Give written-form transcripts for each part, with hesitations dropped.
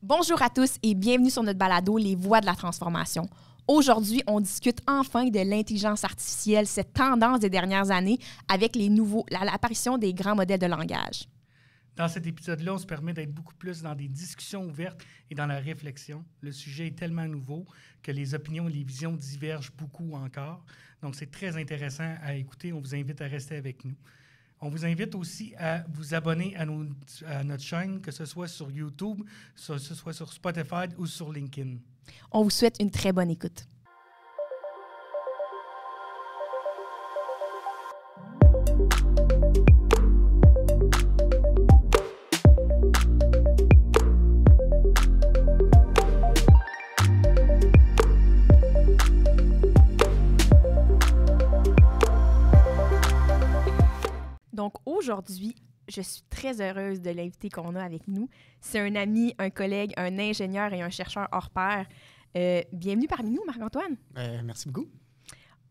Bonjour à tous et bienvenue sur notre balado Les Voix de la transformation. Aujourd'hui, on discute enfin de l'intelligence artificielle, cette tendance des dernières années avec l'apparition des grands modèles de langage. Dans cet épisode-là, on se permet d'être beaucoup plus dans des discussions ouvertes et dans la réflexion. Le sujet est tellement nouveau que les opinions et les visions divergent beaucoup encore. Donc, c'est très intéressant à écouter. On vous invite à rester avec nous. On vous invite aussi à vous abonner à notre chaîne, que ce soit sur YouTube, que ce soit sur Spotify ou sur LinkedIn. On vous souhaite une très bonne écoute. Donc aujourd'hui, je suis très heureuse de l'invité qu'on a avec nous. C'est un ami, un collègue, un ingénieur et un chercheur hors pair. Bienvenue parmi nous, Marc-Antoine. Merci beaucoup.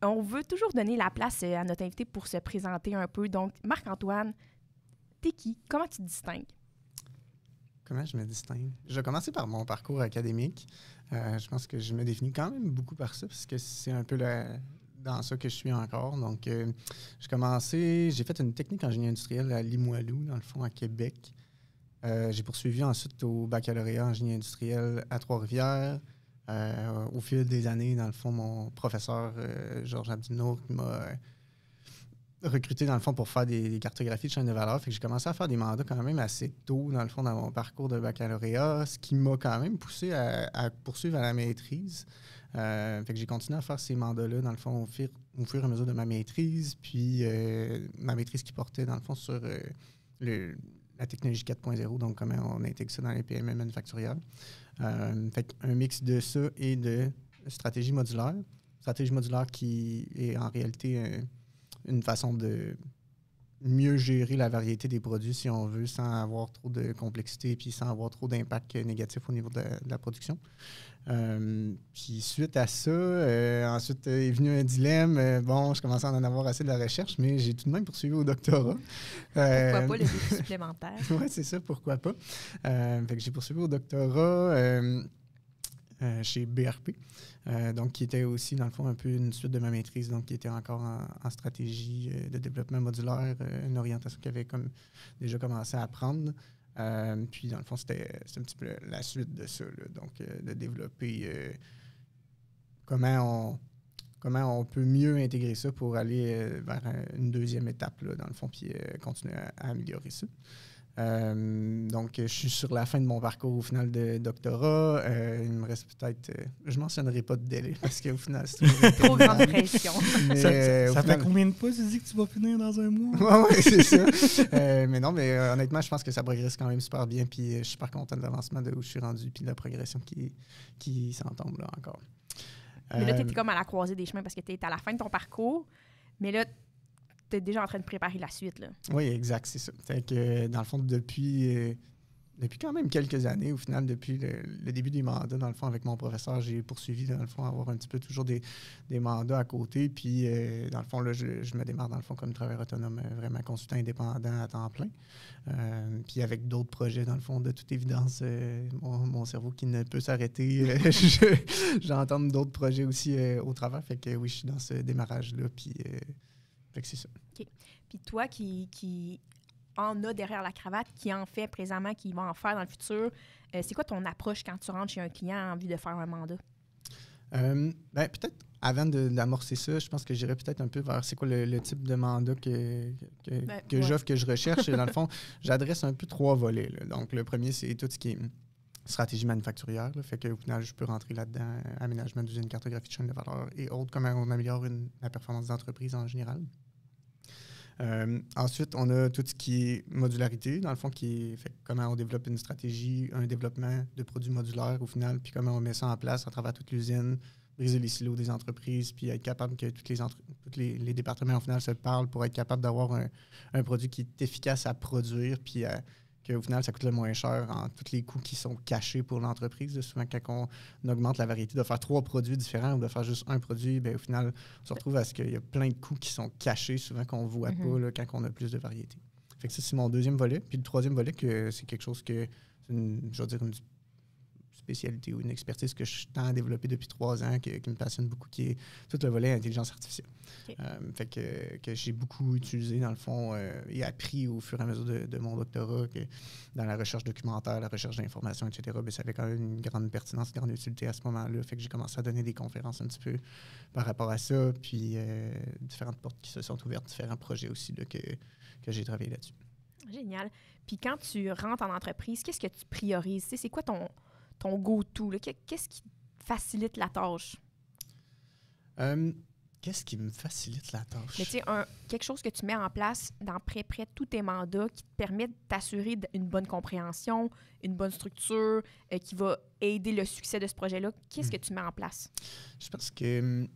On veut toujours donner la place à notre invité pour se présenter un peu. Donc, Marc-Antoine, t'es qui? Comment tu te distingues? Comment je me distingue? Je vais commencer par mon parcours académique. Je pense que je me définis quand même beaucoup par ça, parce que c'est un peu dans ça que je suis encore. Donc, j'ai fait une technique en génie industriel à Limoilou, dans le fond, à Québec. J'ai poursuivi ensuite au baccalauréat en génie industriel à Trois-Rivières. Au fil des années, dans le fond, mon professeur, Georges Abdinour, m'a recruté, dans le fond, pour faire des cartographies de chaîne de valeur. Fait que j'ai commencé à faire des mandats quand même assez tôt, dans le fond, dans mon parcours de baccalauréat, ce qui m'a quand même poussé à poursuivre à la maîtrise. Fait que j'ai continué à faire ces mandats-là, dans le fond, au fur et à mesure de ma maîtrise, puis ma maîtrise qui portait, dans le fond, sur la technologie 4.0, donc comment on intègre ça dans les PME manufacturières. Fait un mix de ça et de stratégie modulaire. Stratégie modulaire qui est en réalité une façon de mieux gérer la variété des produits, si on veut, sans avoir trop de complexité puis sans avoir trop d'impact négatif au niveau de la production. Puis suite à ça, ensuite est venu un dilemme. Je commençais à en avoir assez de la recherche, mais j'ai tout de même poursuivi au doctorat. Pourquoi pas le défi supplémentaire? Oui, c'est ça, pourquoi pas. Fait que j'ai poursuivi au doctorat chez BRP, donc qui était aussi, dans le fond, un peu une suite de ma maîtrise, donc qui était encore en stratégie de développement modulaire, une orientation qui avait comme déjà commencé à prendre. Puis, dans le fond, c'était un petit peu la suite de ça, là, donc de développer comment on peut mieux intégrer ça pour aller vers une deuxième étape, là, dans le fond, puis continuer à améliorer ça. Donc, je suis sur la fin de mon parcours au final de doctorat. Il me reste peut-être... je ne mentionnerai pas de délai parce qu'au final, c'est trop grande pression. Mais, ça fait combien de fois tu dis que tu vas finir dans un mois? Oui, c'est ça. mais honnêtement, je pense que ça progresse quand même super bien. Puis, je suis super content de l'avancement de où je suis rendu puis de la progression qui s'entombe là encore. Mais là, tu étais comme à la croisée des chemins parce que tu es à la fin de ton parcours. Mais là, tu es déjà en train de préparer la suite, là. Oui, exact, c'est ça. Fait que, dans le fond, depuis quand même quelques années, au final, depuis le début des mandats, dans le fond, avec mon professeur, j'ai poursuivi, dans le fond, à avoir un petit peu toujours des mandats à côté. Puis, dans le fond, là, je me démarre, dans le fond, comme travailleur autonome, vraiment consultant indépendant à temps plein. Puis, avec d'autres projets, dans le fond, de toute évidence, mon cerveau qui ne peut s'arrêter, j'entends d'autres projets aussi au travers. Fait que, oui, je suis dans ce démarrage-là, puis... fait que c'est ça. OK. Puis toi qui en a derrière la cravate, qui en fait présentement, qui va en faire dans le futur, c'est quoi ton approche quand tu rentres chez un client en vue de faire un mandat? Peut-être, avant d'amorcer ça, je pense que j'irais peut-être un peu vers c'est quoi le type de mandat que j'offre, que je recherche. Et dans le fond, j'adresse un peu 3 volets, là. Donc, le premier, c'est tout ce qui est stratégie manufacturière. Là, fait qu'au final, je peux rentrer là-dedans, aménagement d'usine, cartographie de chaîne de valeur et autres, comment on améliore la performance d'entreprise en général. Ensuite, on a tout ce qui est modularité, dans le fond, fait comment on développe une stratégie, un développement de produits modulaires au final, puis comment on met ça en place à travers toute l'usine, briser les silos des entreprises, puis être capable que tous les départements au final se parlent pour être capable d'avoir un produit qui est efficace à produire, puis qu'au final, ça coûte le moins cher en tous les coûts qui sont cachés pour l'entreprise. Souvent, quand on augmente la variété de faire 3 produits différents ou de faire juste un produit, bien, au final, on se retrouve à ce qu'il y a plein de coûts qui sont cachés, souvent qu'on ne voit pas là, quand on a plus de variété. Fait que ça, c'est mon deuxième volet. Puis le troisième volet, c'est quelque chose que, je vais dire, spécialité ou une expertise que je tends à développer depuis 3 ans, qui me passionne beaucoup, qui est tout le volet intelligence artificielle. OK. Fait que j'ai beaucoup utilisé, dans le fond, et appris au fur et à mesure de mon doctorat, que dans la recherche documentaire, la recherche d'informations, etc., bien, ça avait quand même une grande pertinence, une grande utilité à ce moment-là. Fait que j'ai commencé à donner des conférences un petit peu par rapport à ça, puis différentes portes qui se sont ouvertes, différents projets aussi là, que j'ai travaillé là-dessus. Génial. Puis quand tu rentres en entreprise, qu'est-ce que tu priorises? Tu sais, c'est quoi ton go-to? Là? Qu'est-ce qui facilite la tâche? Qu'est-ce qui me facilite la tâche? Mais tu sais, quelque chose que tu mets en place dans près tous tes mandats qui te permet de t'assurer une bonne compréhension, une bonne structure, qui va aider le succès de ce projet-là. Qu'est-ce que tu mets en place? Je pense que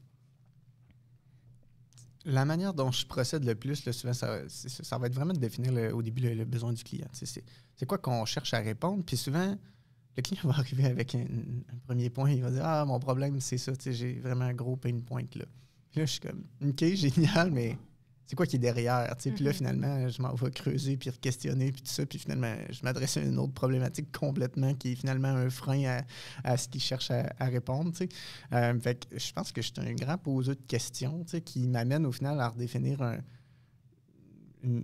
la manière dont je procède le plus, là, souvent, ça va être vraiment de définir au début le besoin du client. C'est quoi qu'on cherche à répondre? Puis souvent, le client va arriver avec un premier point. Il va dire « Ah, mon problème, c'est ça. J'ai vraiment un gros pain point là. » Puis là, je suis comme « OK, génial, mais c'est quoi qui est derrière? » Puis là, finalement, je m'en vais creuser, puis questionner, puis tout ça. Puis finalement, je m'adresse à une autre problématique complètement qui est finalement un frein à ce qu'il cherche à répondre. Fait que je pense que je suis un grand poseur de questions qui m'amène au final à redéfinir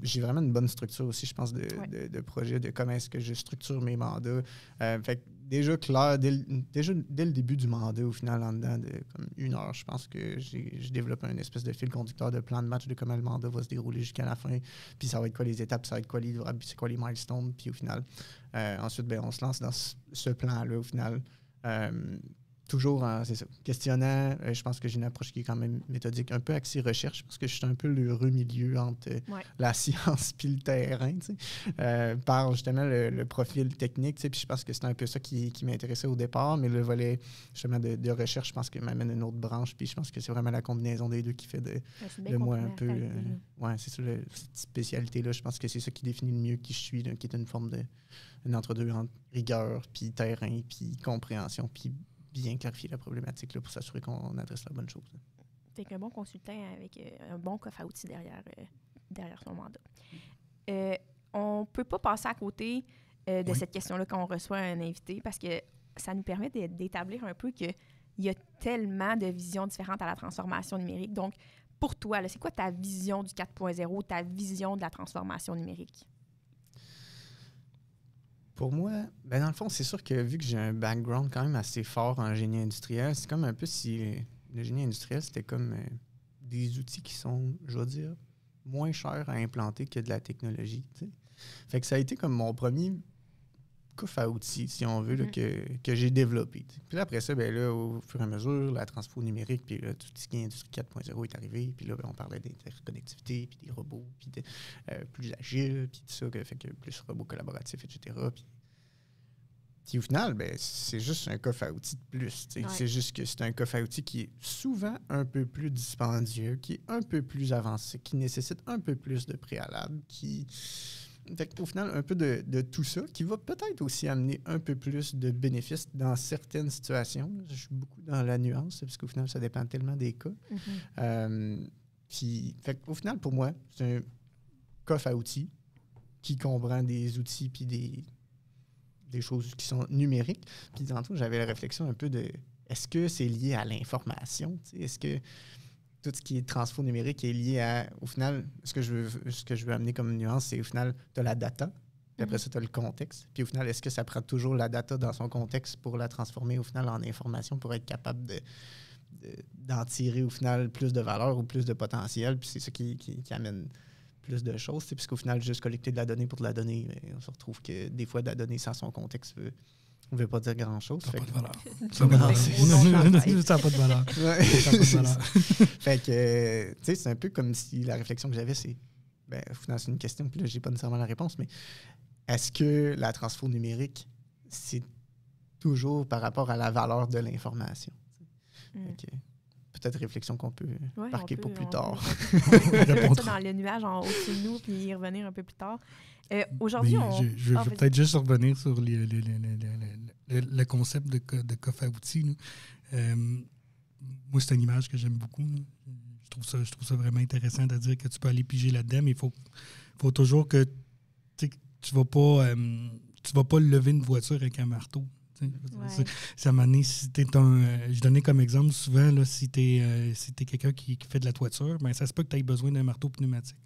j'ai vraiment une bonne structure aussi, je pense, de projet, de comment est-ce que je structure mes mandats. Fait que déjà clair, dès le début du mandat, au final, en dedans de comme 1 heure, je pense que je développe un espèce de fil conducteur de plan de match de comment le mandat va se dérouler jusqu'à la fin. Puis ça va être quoi les étapes, ça va être quoi les livrables, puis c'est quoi les milestones. Puis au final, ensuite, on se lance dans ce plan-là, au final. Toujours, c'est ça, questionnant. Je pense que j'ai une approche qui est quand même méthodique, un peu axée recherche, parce que je suis un peu l'heureux milieu entre la science puis le terrain, par justement le profil technique. Puis je pense que c'est un peu ça qui m'intéressait au départ, mais le volet justement de recherche, je pense qu'il m'amène une autre branche, puis je pense que c'est vraiment la combinaison des deux qui fait de moi un peu... c'est ça, cette spécialité-là. Je pense que c'est ça qui définit le mieux qui je suis, là, qui est une forme une entre-deux entre rigueur, puis terrain, puis compréhension, puis bien clarifier la problématique là, pour s'assurer qu'on adresse la bonne chose. Tu es un bon consultant avec un bon coffre à outils derrière son mandat. On ne peut pas passer à côté de cette question-là quand on reçoit un invité parce que ça nous permet d'établir un peu qu'il y a tellement de visions différentes à la transformation numérique. Donc, pour toi, là, c'est quoi ta vision du 4.0, ta vision de la transformation numérique? Pour moi, dans le fond, c'est sûr que vu que j'ai un background quand même assez fort en génie industriel, c'est comme un peu si le génie industriel, c'était comme des outils qui sont, je vais dire, moins chers à implanter que de la technologie. T'sais. Fait que ça a été comme mon premier coffre à outils, si on veut, là, que j'ai développé. T'sais. Puis là, après ça, là, au fur et à mesure, la transfo numérique, puis là, tout ce qui est Industrie 4.0 est arrivé. Puis là, on parlait d'interconnectivité, puis des robots, puis plus agile, puis tout ça, fait que plus robots collaboratifs, etc. Puis au final, c'est juste un coffre à outils de plus. C'est juste que c'est un coffre à outils qui est souvent un peu plus dispendieux, qui est un peu plus avancé, qui nécessite un peu plus de préalables, Fait au final, un peu de tout ça, qui va peut-être aussi amener un peu plus de bénéfices dans certaines situations. Je suis beaucoup dans la nuance, parce qu'au final, ça dépend tellement des cas. Au final, pour moi, c'est un coffre à outils qui comprend des outils puis des choses qui sont numériques. Puis tantôt, j'avais la réflexion un peu de est-ce que c'est lié à l'information? Est-ce que tout ce qui est transfo numérique est lié à, au final, ce que je veux amener comme nuance, c'est au final, tu as la data, puis après ça, tu as le contexte. Puis au final, est-ce que ça prend toujours la data dans son contexte pour la transformer au final en information pour être capable d'en tirer au final plus de valeur ou plus de potentiel? Puis c'est ça qui amène plus de choses, puisqu'au final, juste collecter de la donnée pour de la donnée, on se retrouve que des fois, de la donnée sans son contexte ne veut pas dire grand-chose. Ça n'a pas de valeur. Ça n'a pas de valeur. Fait que, tu sais, c'est un peu comme si la réflexion que j'avais, c'est, au final, c'est une question, puis là, j'ai pas nécessairement la réponse, mais est-ce que la transfo numérique, c'est toujours par rapport à la valeur de l'information? Peut-être réflexion qu'on peut marquer pour plus tard. On peut mettre ça dans le nuage au-dessus de nous puis y revenir un peu plus tard. Aujourd'hui, je vais peut-être juste revenir sur le concept de coffre à outils. Moi, c'est une image que j'aime beaucoup. Là. Je trouve ça vraiment intéressant de dire que tu peux aller piger là-dedans, mais il faut toujours que tu vas pas lever une voiture avec un marteau. À un moment donné, si t'es je donnais comme exemple souvent, là, si t'es quelqu'un qui fait de la toiture, ben, ça se peut que tu aies besoin d'un marteau pneumatique.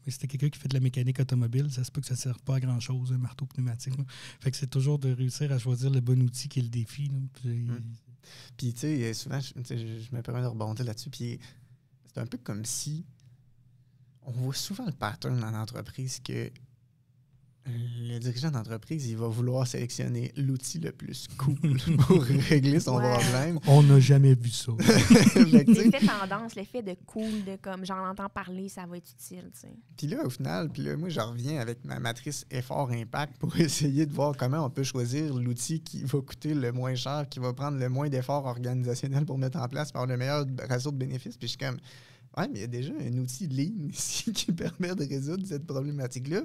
Mais si t'es quelqu'un qui fait de la mécanique automobile, ça se peut que ça ne serve pas à grand-chose, un marteau pneumatique. Là. Fait que c'est toujours de réussir à choisir le bon outil qui est le défi. Là. Puis, tu sais, souvent, je me permets de rebondir là-dessus, puis c'est un peu comme si on voit souvent le pattern dans l'entreprise que le dirigeant d'entreprise, il va vouloir sélectionner l'outil le plus cool pour régler son problème. On n'a jamais vu ça. L'effet tendance, l'effet de cool, de comme j'en entends parler, ça va être utile. Puis là, au final, moi, je reviens avec ma matrice effort-impact pour essayer de voir comment on peut choisir l'outil qui va coûter le moins cher, qui va prendre le moins d'efforts organisationnels pour mettre en place, pour avoir le meilleur ratio de bénéfices. Puis je suis comme... Oui, mais il y a déjà un outil Lean ici qui permet de résoudre cette problématique-là.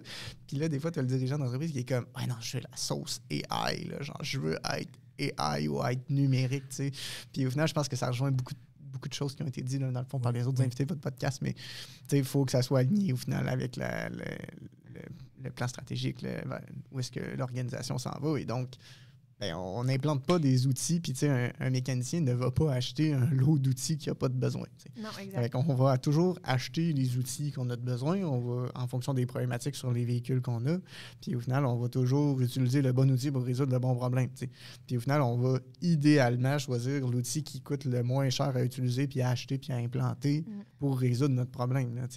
Puis là, des fois, tu as le dirigeant d'entreprise qui est comme « Ouais, non, je veux la sauce AI, là, genre je veux être AI ou être numérique. » tu sais. Puis au final, je pense que ça rejoint beaucoup de choses qui ont été dites là, dans le fond par les autres invités de votre podcast, mais il faut que ça soit aligné au final avec le plan stratégique, où est-ce que l'organisation s'en va. Et donc, ben, on n'implante pas des outils, puis un mécanicien ne va pas acheter un lot d'outils qu'il n'a pas de besoin. T'sais. Non, exact. On va toujours acheter les outils qu'on a de besoin, on va, en fonction des problématiques sur les véhicules qu'on a, puis au final, on va toujours utiliser le bon outil pour résoudre le bon problème. T'sais. Puis au final, on va idéalement choisir l'outil qui coûte le moins cher à utiliser, puis à acheter, puis à implanter pour résoudre notre problème. Là,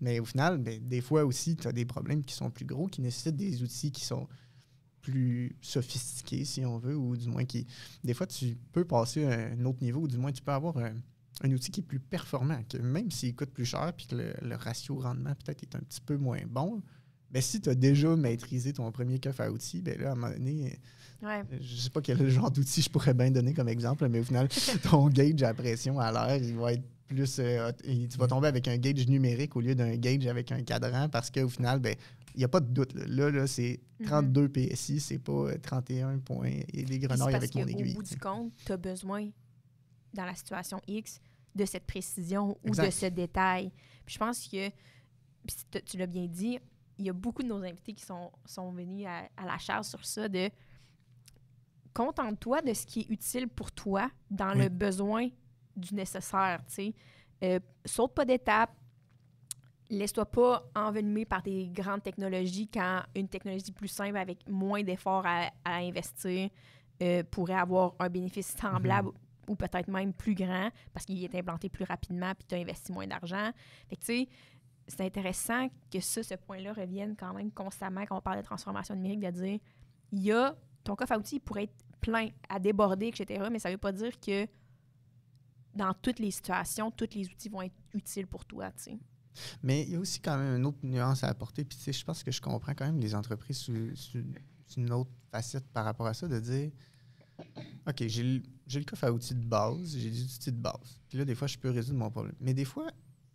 mais au final, ben, des fois aussi, tu as des problèmes qui sont plus gros, qui nécessitent des outils qui sont plus sophistiqué, si on veut, ou du moins qui... Des fois, tu peux passer à un autre niveau, ou du moins, tu peux avoir un outil qui est plus performant, que même s'il coûte plus cher, puis que le ratio rendement peut-être est un petit peu moins bon, bien, si tu as déjà maîtrisé ton premier coffre à outils, bien là, à un moment donné, je sais pas quel genre d'outil je pourrais bien donner comme exemple, mais au final, ton gauge à pression à l'air, il va être plus... tu vas tomber avec un gauge numérique au lieu d'un gauge avec un cadran, parce qu'au final, ben il n'y a pas de doute. Là c'est 32 PSI, c'est pas 31 points et des grenouilles avec mon aiguille. Au bout du compte, tu as besoin, dans la situation X, de cette précision ou de ce détail. Puis je pense que, tu l'as bien dit, il y a beaucoup de nos invités qui sont venus à la charge sur ça, de contente-toi de ce qui est utile pour toi dans le besoin du nécessaire. Saute pas d'étape. Laisse-toi pas envenimer par des grandes technologies quand une technologie plus simple avec moins d'efforts à investir pourrait avoir un bénéfice semblable ou peut-être même plus grand parce qu'il est implanté plus rapidement puis tu as investi moins d'argent. Fait que tu sais, c'est intéressant que ce point-là revienne quand même constamment quand on parle de transformation numérique, de dire, il y a, ton coffre à outils pourrait être plein à déborder, etc., mais ça veut pas dire que dans toutes les situations, tous les outils vont être utiles pour toi, tu sais. Mais il y a aussi quand même une autre nuance à apporter. Puis, tu sais, je pense que je comprends quand même les entreprises sous une autre facette par rapport à ça, de dire OK, j'ai le coffre à outils de base, j'ai des outils de base. Puis là, des fois, je peux résoudre mon problème. Mais des fois,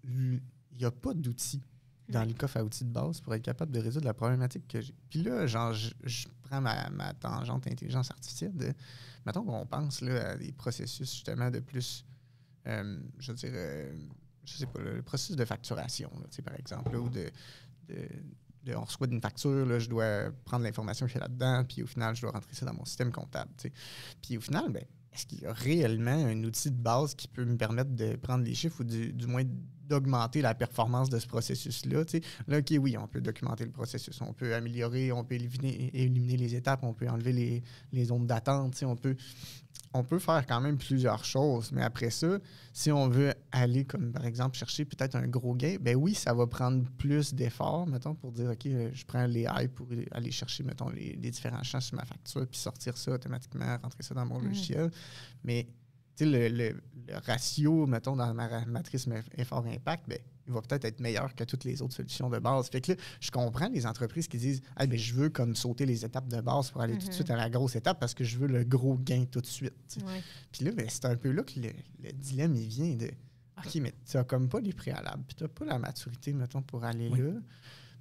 il n'y a pas d'outils dans le coffre à outils de base pour être capable de résoudre la problématique que j'ai. Puis là, genre, je prends ma tangente intelligence artificielle de... Mettons qu'on pense là, à des processus, justement, de plus... je veux dire... je sais pas, le processus de facturation, là, par exemple, là, ou on reçoit une facture, là, je dois prendre l'information qu'il y a là-dedans, puis au final, je dois rentrer ça dans mon système comptable. T'sais. Puis au final, ben, est-ce qu'il y a réellement un outil de base qui peut me permettre de prendre les chiffres ou du moins d'augmenter la performance de ce processus-là? T'sais? Là, OK, oui, on peut documenter le processus, on peut améliorer, on peut éliminer les étapes, on peut enlever les zones d'attente, on peut faire quand même plusieurs choses, mais après ça, si on veut aller, comme par exemple, chercher peut-être un gros gain, ben oui, ça va prendre plus d'efforts, mettons, pour dire, OK, je prends les AI pour aller chercher, mettons, les différents champs sur ma facture, puis sortir ça automatiquement, rentrer ça dans mon logiciel. Mais, tu sais, le ratio, mettons, dans ma matrice effort-impact, ben il va peut-être être meilleur que toutes les autres solutions de base. Fait que là, je comprends les entreprises qui disent « ben, je veux comme sauter les étapes de base pour aller tout de suite à la grosse étape parce que je veux le gros gain tout de suite. » Puis là, ben, c'est un peu là que le dilemme, il vient de « OK, mais tu n'as comme pas les préalables, puis tu n'as pas la maturité, mettons, pour aller là. »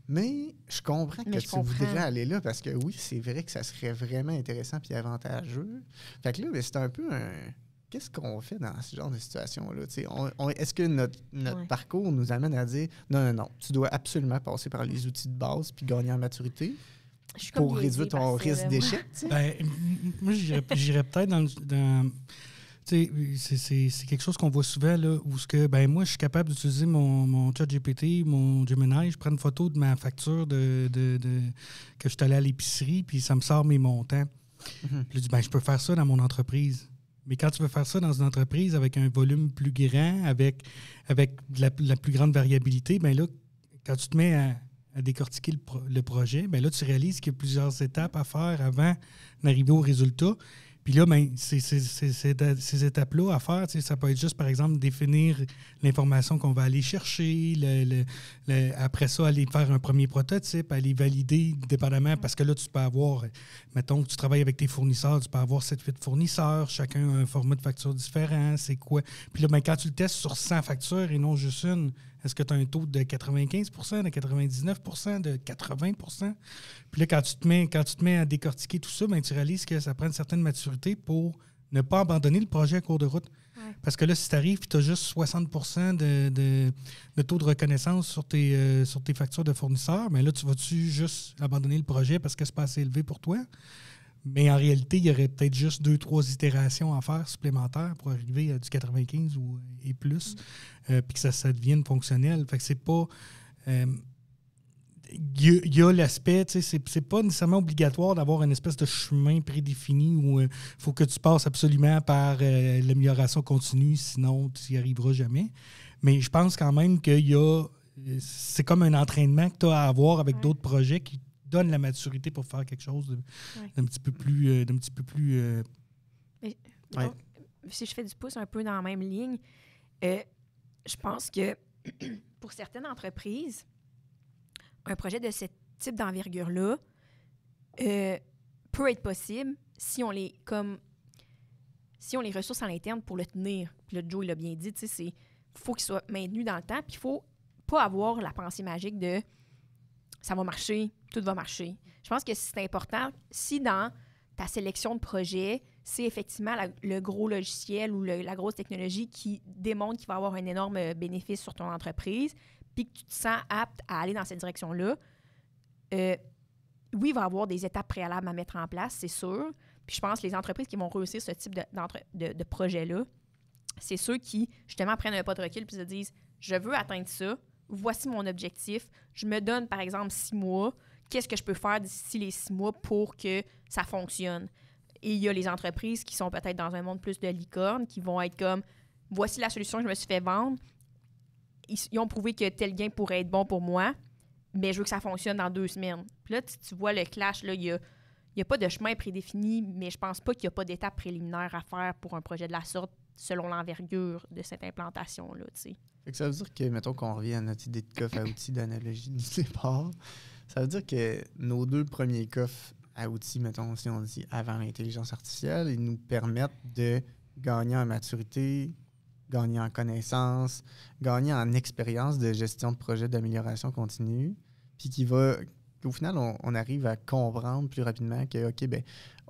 Mais je comprends que tu voudrais aller là parce que oui, c'est vrai que ça serait vraiment intéressant puis avantageux. Fait que là, ben, c'est un peu un... Qu'est-ce qu'on fait dans ce genre de situation-là? Est-ce que notre parcours nous amène à dire non, tu dois absolument passer par les outils de base puis gagner en maturité? Je suis comme pour biaisée réduire ton par ça, risque là, d'échec? tu sais? Ben, moi, j'irais peut-être dans tu sais, c'est quelque chose qu'on voit souvent, là, où moi, je suis capable d'utiliser mon ChatGPT, mon Gemini, je prends une photo de ma facture que je suis allé à l'épicerie, puis ça me sort mes montants. Mhm. Puis je dis, je peux faire ça dans mon entreprise. Mais quand tu veux faire ça dans une entreprise avec un volume plus grand, avec de la plus grande variabilité, là, quand tu te mets à décortiquer le projet, là, tu réalises qu'il y a plusieurs étapes à faire avant d'arriver au résultat. Puis là, ces étapes-là à faire, ça peut être juste, par exemple, définir l'information qu'on va aller chercher, après ça, aller faire un premier prototype, aller valider dépendamment, parce que là, tu peux avoir, mettons que tu travailles avec tes fournisseurs, tu peux avoir 7-8 fournisseurs, chacun a un format de facture différent, c'est quoi. Puis là, quand tu le testes sur 100 factures et non juste une, est-ce que tu as un taux de 95 de 99 de 80 Puis là, quand tu te mets à décortiquer tout ça, tu réalises que ça prend une certaine maturité pour ne pas abandonner le projet à cours de route. Ouais. Parce que là, si tu arrives et tu as juste 60 de taux de reconnaissance sur tes factures de fournisseurs, là, tu vas-tu juste abandonner le projet parce que c'est pas assez élevé pour toi? Mais en réalité, il y aurait peut-être juste 2-3 itérations à faire supplémentaires pour arriver à du 95 et plus, puis que ça devienne fonctionnel. Fait que c'est pas... Il y a l'aspect, tu sais, c'est pas nécessairement obligatoire d'avoir une espèce de chemin prédéfini où il faut que tu passes absolument par l'amélioration continue, sinon tu n'y arriveras jamais. Mais je pense quand même qu'il y a... C'est comme un entraînement que tu as à avoir avec d'autres projets qui donne la maturité pour faire quelque chose d'un petit peu plus... Si je fais du pouce un peu dans la même ligne, je pense que pour certaines entreprises, un projet de ce type d'envergure-là peut être possible si on les ressources à l'interne pour le tenir. Puis là, Joe, il l'a bien dit, il faut qu'il soit maintenu dans le temps, puis il faut pas avoir la pensée magique de ça va marcher, tout va marcher. Je pense que c'est important, si dans ta sélection de projets, c'est effectivement le gros logiciel ou la grosse technologie qui démontre qu'il va avoir un énorme bénéfice sur ton entreprise, puis que tu te sens apte à aller dans cette direction-là, oui, il va y avoir des étapes préalables à mettre en place, c'est sûr. Puis je pense que les entreprises qui vont réussir ce type de projet-là, c'est ceux qui, justement, prennent un pas de recul puis se disent « Je veux atteindre ça. Voici mon objectif. Je me donne, par exemple, 6 mois. Qu'est-ce que je peux faire d'ici les 6 mois pour que ça fonctionne? » Et il y a les entreprises qui sont peut-être dans un monde plus de licorne, qui vont être comme « Voici la solution que je me suis fait vendre. Ils ont prouvé que tel gain pourrait être bon pour moi, mais je veux que ça fonctionne dans 2 semaines. » Puis là, tu vois le clash, là, il y a pas de chemin prédéfini, mais je pense pas qu'il n'y a pas d'étape préliminaire à faire pour un projet de la sorte selon l'envergure de cette implantation-là, tu sais. Fait que ça veut dire que, mettons qu'on revient à notre idée de coffre à outils d'analogie du départ, ça veut dire que nos 2 premiers coffres à outils, mettons, si on dit avant l'intelligence artificielle, ils nous permettent de gagner en maturité, gagner en connaissances, gagner en expérience de gestion de projet d'amélioration continue, puis qu'au final, on arrive à comprendre plus rapidement que, OK,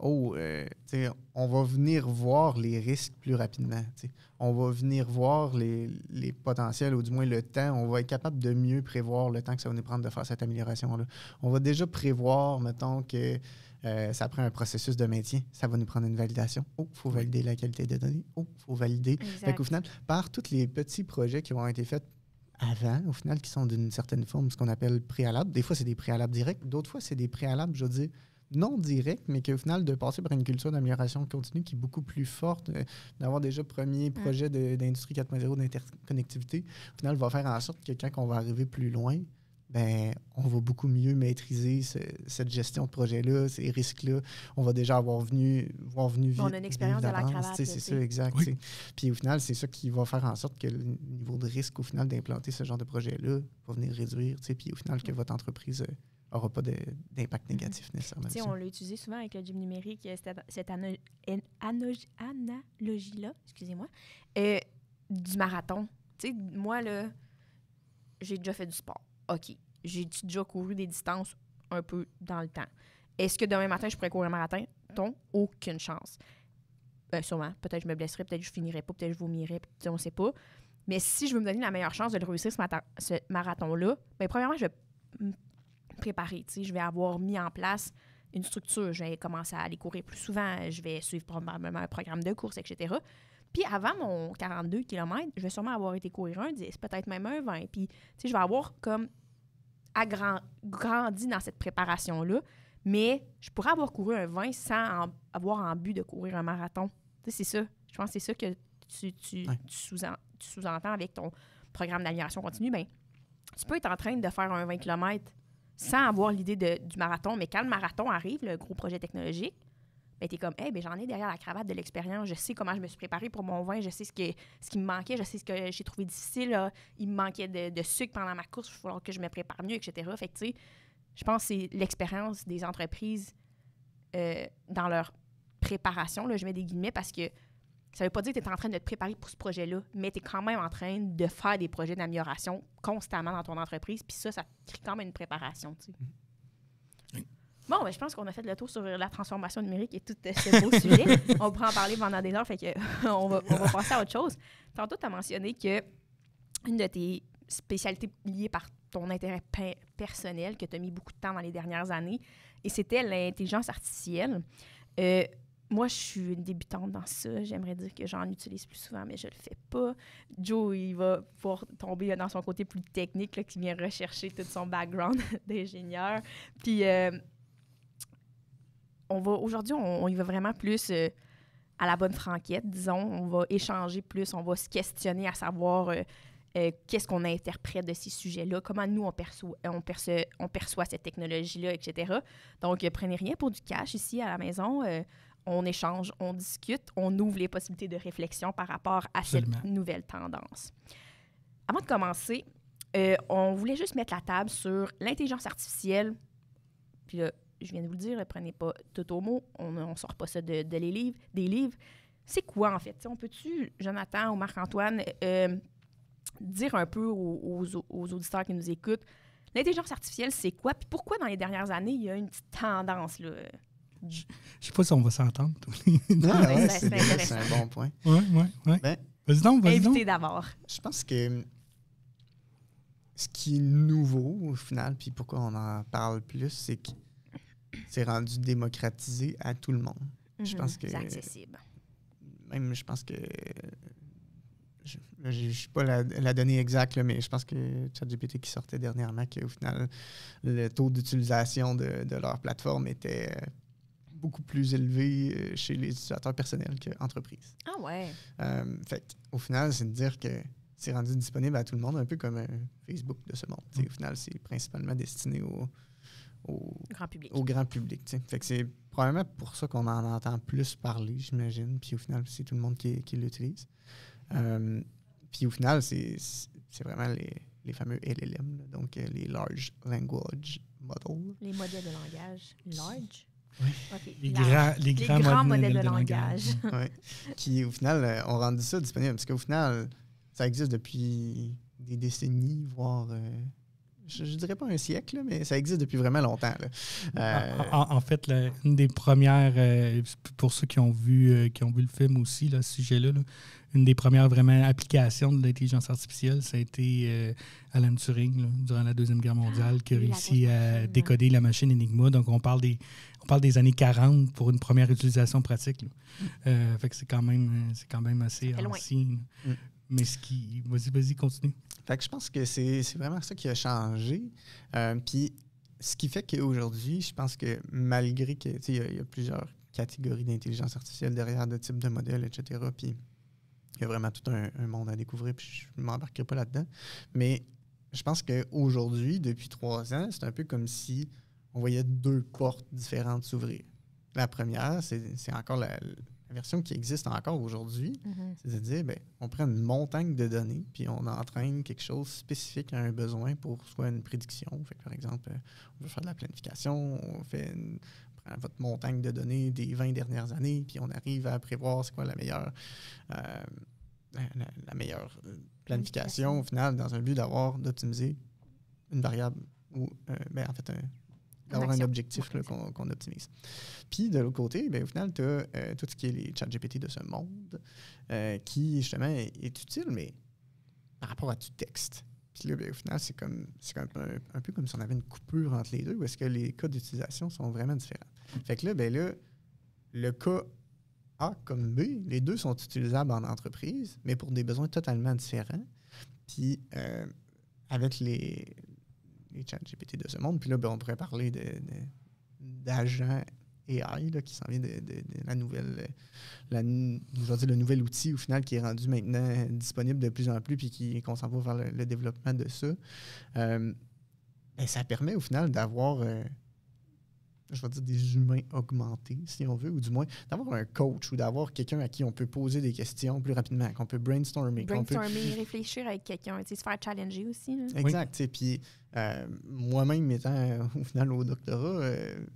on va venir voir les risques plus rapidement. T'sais. On va venir voir les potentiels, ou du moins le temps. On va être capable de mieux prévoir le temps que ça va nous prendre de faire cette amélioration-là. On va déjà prévoir, mettons, que ça prend un processus de maintien. Ça va nous prendre une validation. Il faut valider la qualité des données. Il faut valider. Fait qu'au final, par tous les petits projets qui vont être faits avant, au final, qui sont d'une certaine forme, ce qu'on appelle préalables. Des fois, c'est des préalables directs. D'autres fois, c'est des préalables, je veux dire, non directs, mais qu'au final, de passer par une culture d'amélioration continue qui est beaucoup plus forte, d'avoir déjà premier projet d'industrie 4.0 d'interconnectivité, au final, va faire en sorte que quand on va arriver plus loin, on va beaucoup mieux maîtriser cette gestion de projet-là, ces risques-là. On va déjà voir vite. On a une expérience de la cravate. C'est ça, exact. Oui. Puis au final, c'est ça qui va faire en sorte que le niveau de risque, au final, d'implanter ce genre de projet-là va venir réduire. Puis au final, que votre entreprise n'aura pas d'impact négatif nécessairement. On l'a utilisé souvent avec le gym numérique, cette analogie-là, excusez-moi, du marathon. Moi, là, j'ai déjà fait du sport. OK, j'ai déjà couru des distances un peu dans le temps. Est-ce que demain matin, je pourrais courir un marathon? Aucune chance. Sûrement. Peut-être que je me blesserais, peut-être que je finirais pas, peut-être que je vomirais, on ne sait pas. Mais si je veux me donner la meilleure chance de le réussir, ce marathon-là, premièrement, je vais préparée. Tu sais, je vais avoir mis en place une structure. Je vais commencer à aller courir plus souvent. Je vais suivre probablement un programme de course, etc. Puis avant mon 42 km, je vais sûrement avoir été courir un 10, peut-être même un 20. Puis, tu sais, je vais avoir comme grandi dans cette préparation-là, mais je pourrais avoir couru un 20 sans avoir en but de courir un marathon. Tu sais, c'est ça. Je pense que c'est ça que tu sous-entends avec ton programme d'amélioration continue. Bien, tu peux être en train de faire un 20 km sans avoir l'idée du marathon, mais quand le marathon arrive, le gros projet technologique, ben, tu es comme, hey, ben, j'en ai derrière la cravate de l'expérience, je sais comment je me suis préparée pour mon vin, je sais ce qui me manquait, je sais ce que j'ai trouvé difficile, là. Il me manquait de sucre pendant ma course, il va falloir que je me prépare mieux, etc. Fait que, tu sais, je pense que c'est l'expérience des entreprises dans leur préparation, là, je mets des guillemets, parce que ça ne veut pas dire que tu es en train de te préparer pour ce projet-là, mais tu es quand même en train de faire des projets d'amélioration constamment dans ton entreprise, puis ça crée quand même une préparation, tu sais. Bon, ben, je pense qu'on a fait le tour sur la transformation numérique et tout ce beau sujet. On pourra en parler pendant des heures, fait que on va passer à autre chose. Tantôt, tu as mentionné que une de tes spécialités liées par ton intérêt personnel, que tu as mis beaucoup de temps dans les dernières années, et c'était l'intelligence artificielle. Moi, je suis une débutante dans ça. J'aimerais dire que j'en utilise plus souvent, mais je le fais pas. Joe, il va pouvoir tomber dans son côté plus technique, là, qui vient rechercher tout son background d'ingénieur. Puis, aujourd'hui, on y va vraiment plus à la bonne franquette, disons. On va échanger plus, on va se questionner à savoir qu'est-ce qu'on interprète de ces sujets-là, comment nous, on perçoit cette technologie-là, etc. Donc, prenez rien pour du cash ici à la maison. On échange, on discute, on ouvre les possibilités de réflexion par rapport à cette nouvelle tendance. Avant de commencer, on voulait juste mettre la table sur l'intelligence artificielle. Puis là, je viens de vous le dire, prenez pas tout au mot, on ne sort pas ça des livres. C'est quoi, en fait? T'sais, on peut-tu, Jonathan ou Marc-Antoine, dire un peu aux auditeurs qui nous écoutent, l'intelligence artificielle, c'est quoi? Puis pourquoi, dans les dernières années, il y a une petite tendance, là? Je sais pas si on va s'entendre. C'est un bon point. Oui. Ben, vas-y donc. Invité d'abord. Je pense que ce qui est nouveau, au final, puis pourquoi on en parle plus, c'est que c'est rendu démocratisé à tout le monde. Je pense que c'est accessible. Même, je pense que je ne sais pas la donnée exacte, là, mais je pense que ChatGPT qui sortait dernièrement, qu'au final, le taux d'utilisation de leur plateforme était beaucoup plus élevé chez les utilisateurs personnels qu'entreprises. Ah ouais. Au final, c'est de dire que c'est rendu disponible à tout le monde, un peu comme un Facebook de ce monde. Au final, c'est principalement destiné au grand public. Fait que c'est probablement pour ça qu'on en entend plus parler, j'imagine. Puis au final, c'est tout le monde qui l'utilise. Puis au final, c'est vraiment les fameux LLM, là, donc les Large Language Models. Les modèles de langage large. Oui. Okay. Les grands modèles de langage. Oui. Qui, au final, ont rendu ça disponible. Parce qu'au final, ça existe depuis des décennies, voire... je dirais pas un siècle, là, mais ça existe depuis vraiment longtemps. Là. En fait, une des premières, pour ceux qui ont vu le film aussi, là, ce sujet-là, là, une des premières vraiment applications de l'intelligence artificielle, ça a été Alan Turing, là, durant la Deuxième Guerre mondiale, qui a réussi à décoder la machine Enigma. Donc, on parle des années 40 pour une première utilisation pratique. Fait que c'est quand même assez ancien. Mais vas-y, continue. Fait que je pense que c'est vraiment ça qui a changé. Puis ce qui fait qu'aujourd'hui, je pense que malgré que il y a plusieurs catégories d'intelligence artificielle derrière de types de modèles, etc. Puis il y a vraiment tout un monde à découvrir, puis je ne m'embarquerai pas là-dedans. Mais je pense qu'aujourd'hui, depuis 3 ans, c'est un peu comme si on voyait 2 portes différentes s'ouvrir. La première, c'est encore la version qui existe encore aujourd'hui. C'est-à-dire, on prend une montagne de données, puis on entraîne quelque chose spécifique à un besoin pour soit une prédiction. Fait que, par exemple, on veut faire de la planification, on prend votre montagne de données des 20 dernières années, puis on arrive à prévoir c'est quoi la meilleure planification au final, dans un but d'optimiser une variable ou, d'avoir un objectif là, qu'on optimise. Puis, de l'autre côté, au final, tu as tout ce qui est les ChatGPT de ce monde qui, justement, est utile, mais par rapport à du texte. Puis là, au final, c'est comme un peu comme si on avait une coupure entre les deux, où est-ce que les cas d'utilisation sont vraiment différents. Fait que là, le cas A comme B, les deux sont utilisables en entreprise, mais pour des besoins totalement différents. Puis avec les ChatGPT de ce monde, puis là, on pourrait parler d'agents AI là, qui s'en vient de la nouvelle, je vais dire le nouvel outil au final qui est rendu maintenant disponible de plus en plus puis qu'on s'en va vers le développement de ça. Ça permet au final d'avoir, je vais dire des humains augmentés, si on veut, ou du moins d'avoir un coach ou d'avoir quelqu'un à qui on peut poser des questions plus rapidement, qu'on peut brainstormer. Réfléchir avec quelqu'un, se faire challenger aussi. Là. Exact. Puis moi-même étant au final au doctorat,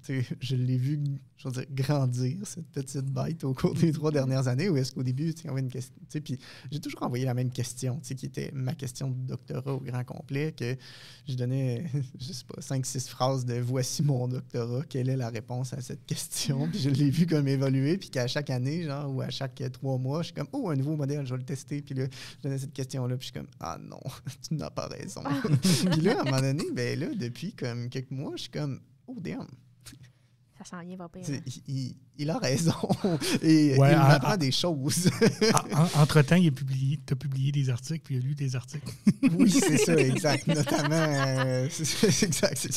je l'ai vu, je veux dire, grandir, cette petite bête au cours des 3 dernières années, où est-ce qu'au début, on avait une question, puis j'ai toujours envoyé la même question, qui était ma question de doctorat au grand complet, que je donnais, je sais pas, 5-6 phrases de « Voici mon doctorat, quelle est la réponse à cette question? » Puis je l'ai vu comme évoluer, puis qu'à chaque année, genre, ou à chaque 3 mois, je suis comme « Oh, un nouveau modèle, je vais le tester. » Puis là, je donnais cette question-là, puis je suis comme « Ah non, tu n'as pas raison. » Puis là, à un moment donné, depuis comme quelques mois, je suis comme « Oh, damn. » Ça s'en vient, va pas. Il a raison. Et il m'apprend des choses. Entre-temps, t'as publié des articles, puis il a lu des articles. Oui, c'est ça, exact. Notamment, c'est exact.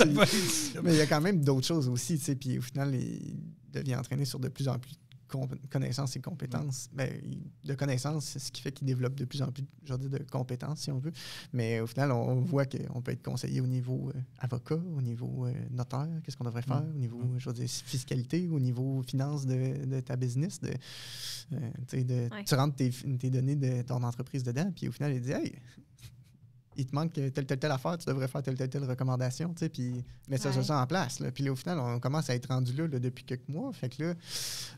Mais il y a quand même d'autres choses aussi, puis au final, il devient entraîné sur de plus en plus connaissances et compétences. De connaissances, ce qui fait qu'il développe de plus en plus de compétences, si on veut. Mais au final, on voit qu'on peut être conseillé au niveau avocat, au niveau notaire, qu'est-ce qu'on devrait faire, au niveau fiscalité, au niveau finance de ta business. Tu rentres tes données de ton entreprise dedans, puis au final, il dit « Hey, il te manque telle affaire, tu devrais faire telle recommandation, puis mettre ça en place. » Puis là, au final, on commence à être rendu là depuis quelques mois. Fait que là,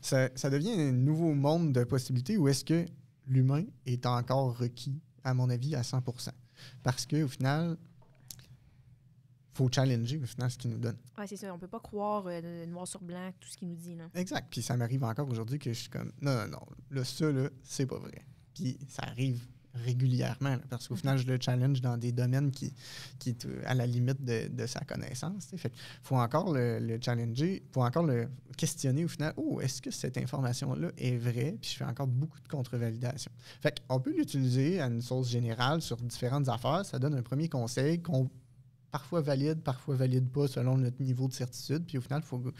ça devient un nouveau monde de possibilités où est-ce que l'humain est encore requis, à mon avis, à 100%. Parce qu'au final, il faut challenger, au final, ce qu'il nous donne. Oui, c'est ça. On ne peut pas croire noir sur blanc tout ce qu'il nous dit. Là. Exact. Puis ça m'arrive encore aujourd'hui que je suis comme, non, là, ça, là, c'est pas vrai. Puis ça arrive régulièrement, là, parce qu'au final, je le challenge dans des domaines qui est à la limite de sa connaissance. Fait qu'il faut encore le challenger, il faut encore le questionner au final. Oh, est-ce que cette information-là est vraie? Puis je fais encore beaucoup de contre-validation. Fait qu'on peut l'utiliser à une source générale sur différentes affaires. Ça donne un premier conseil qu'on parfois valide pas selon notre niveau de certitude. Puis au final, il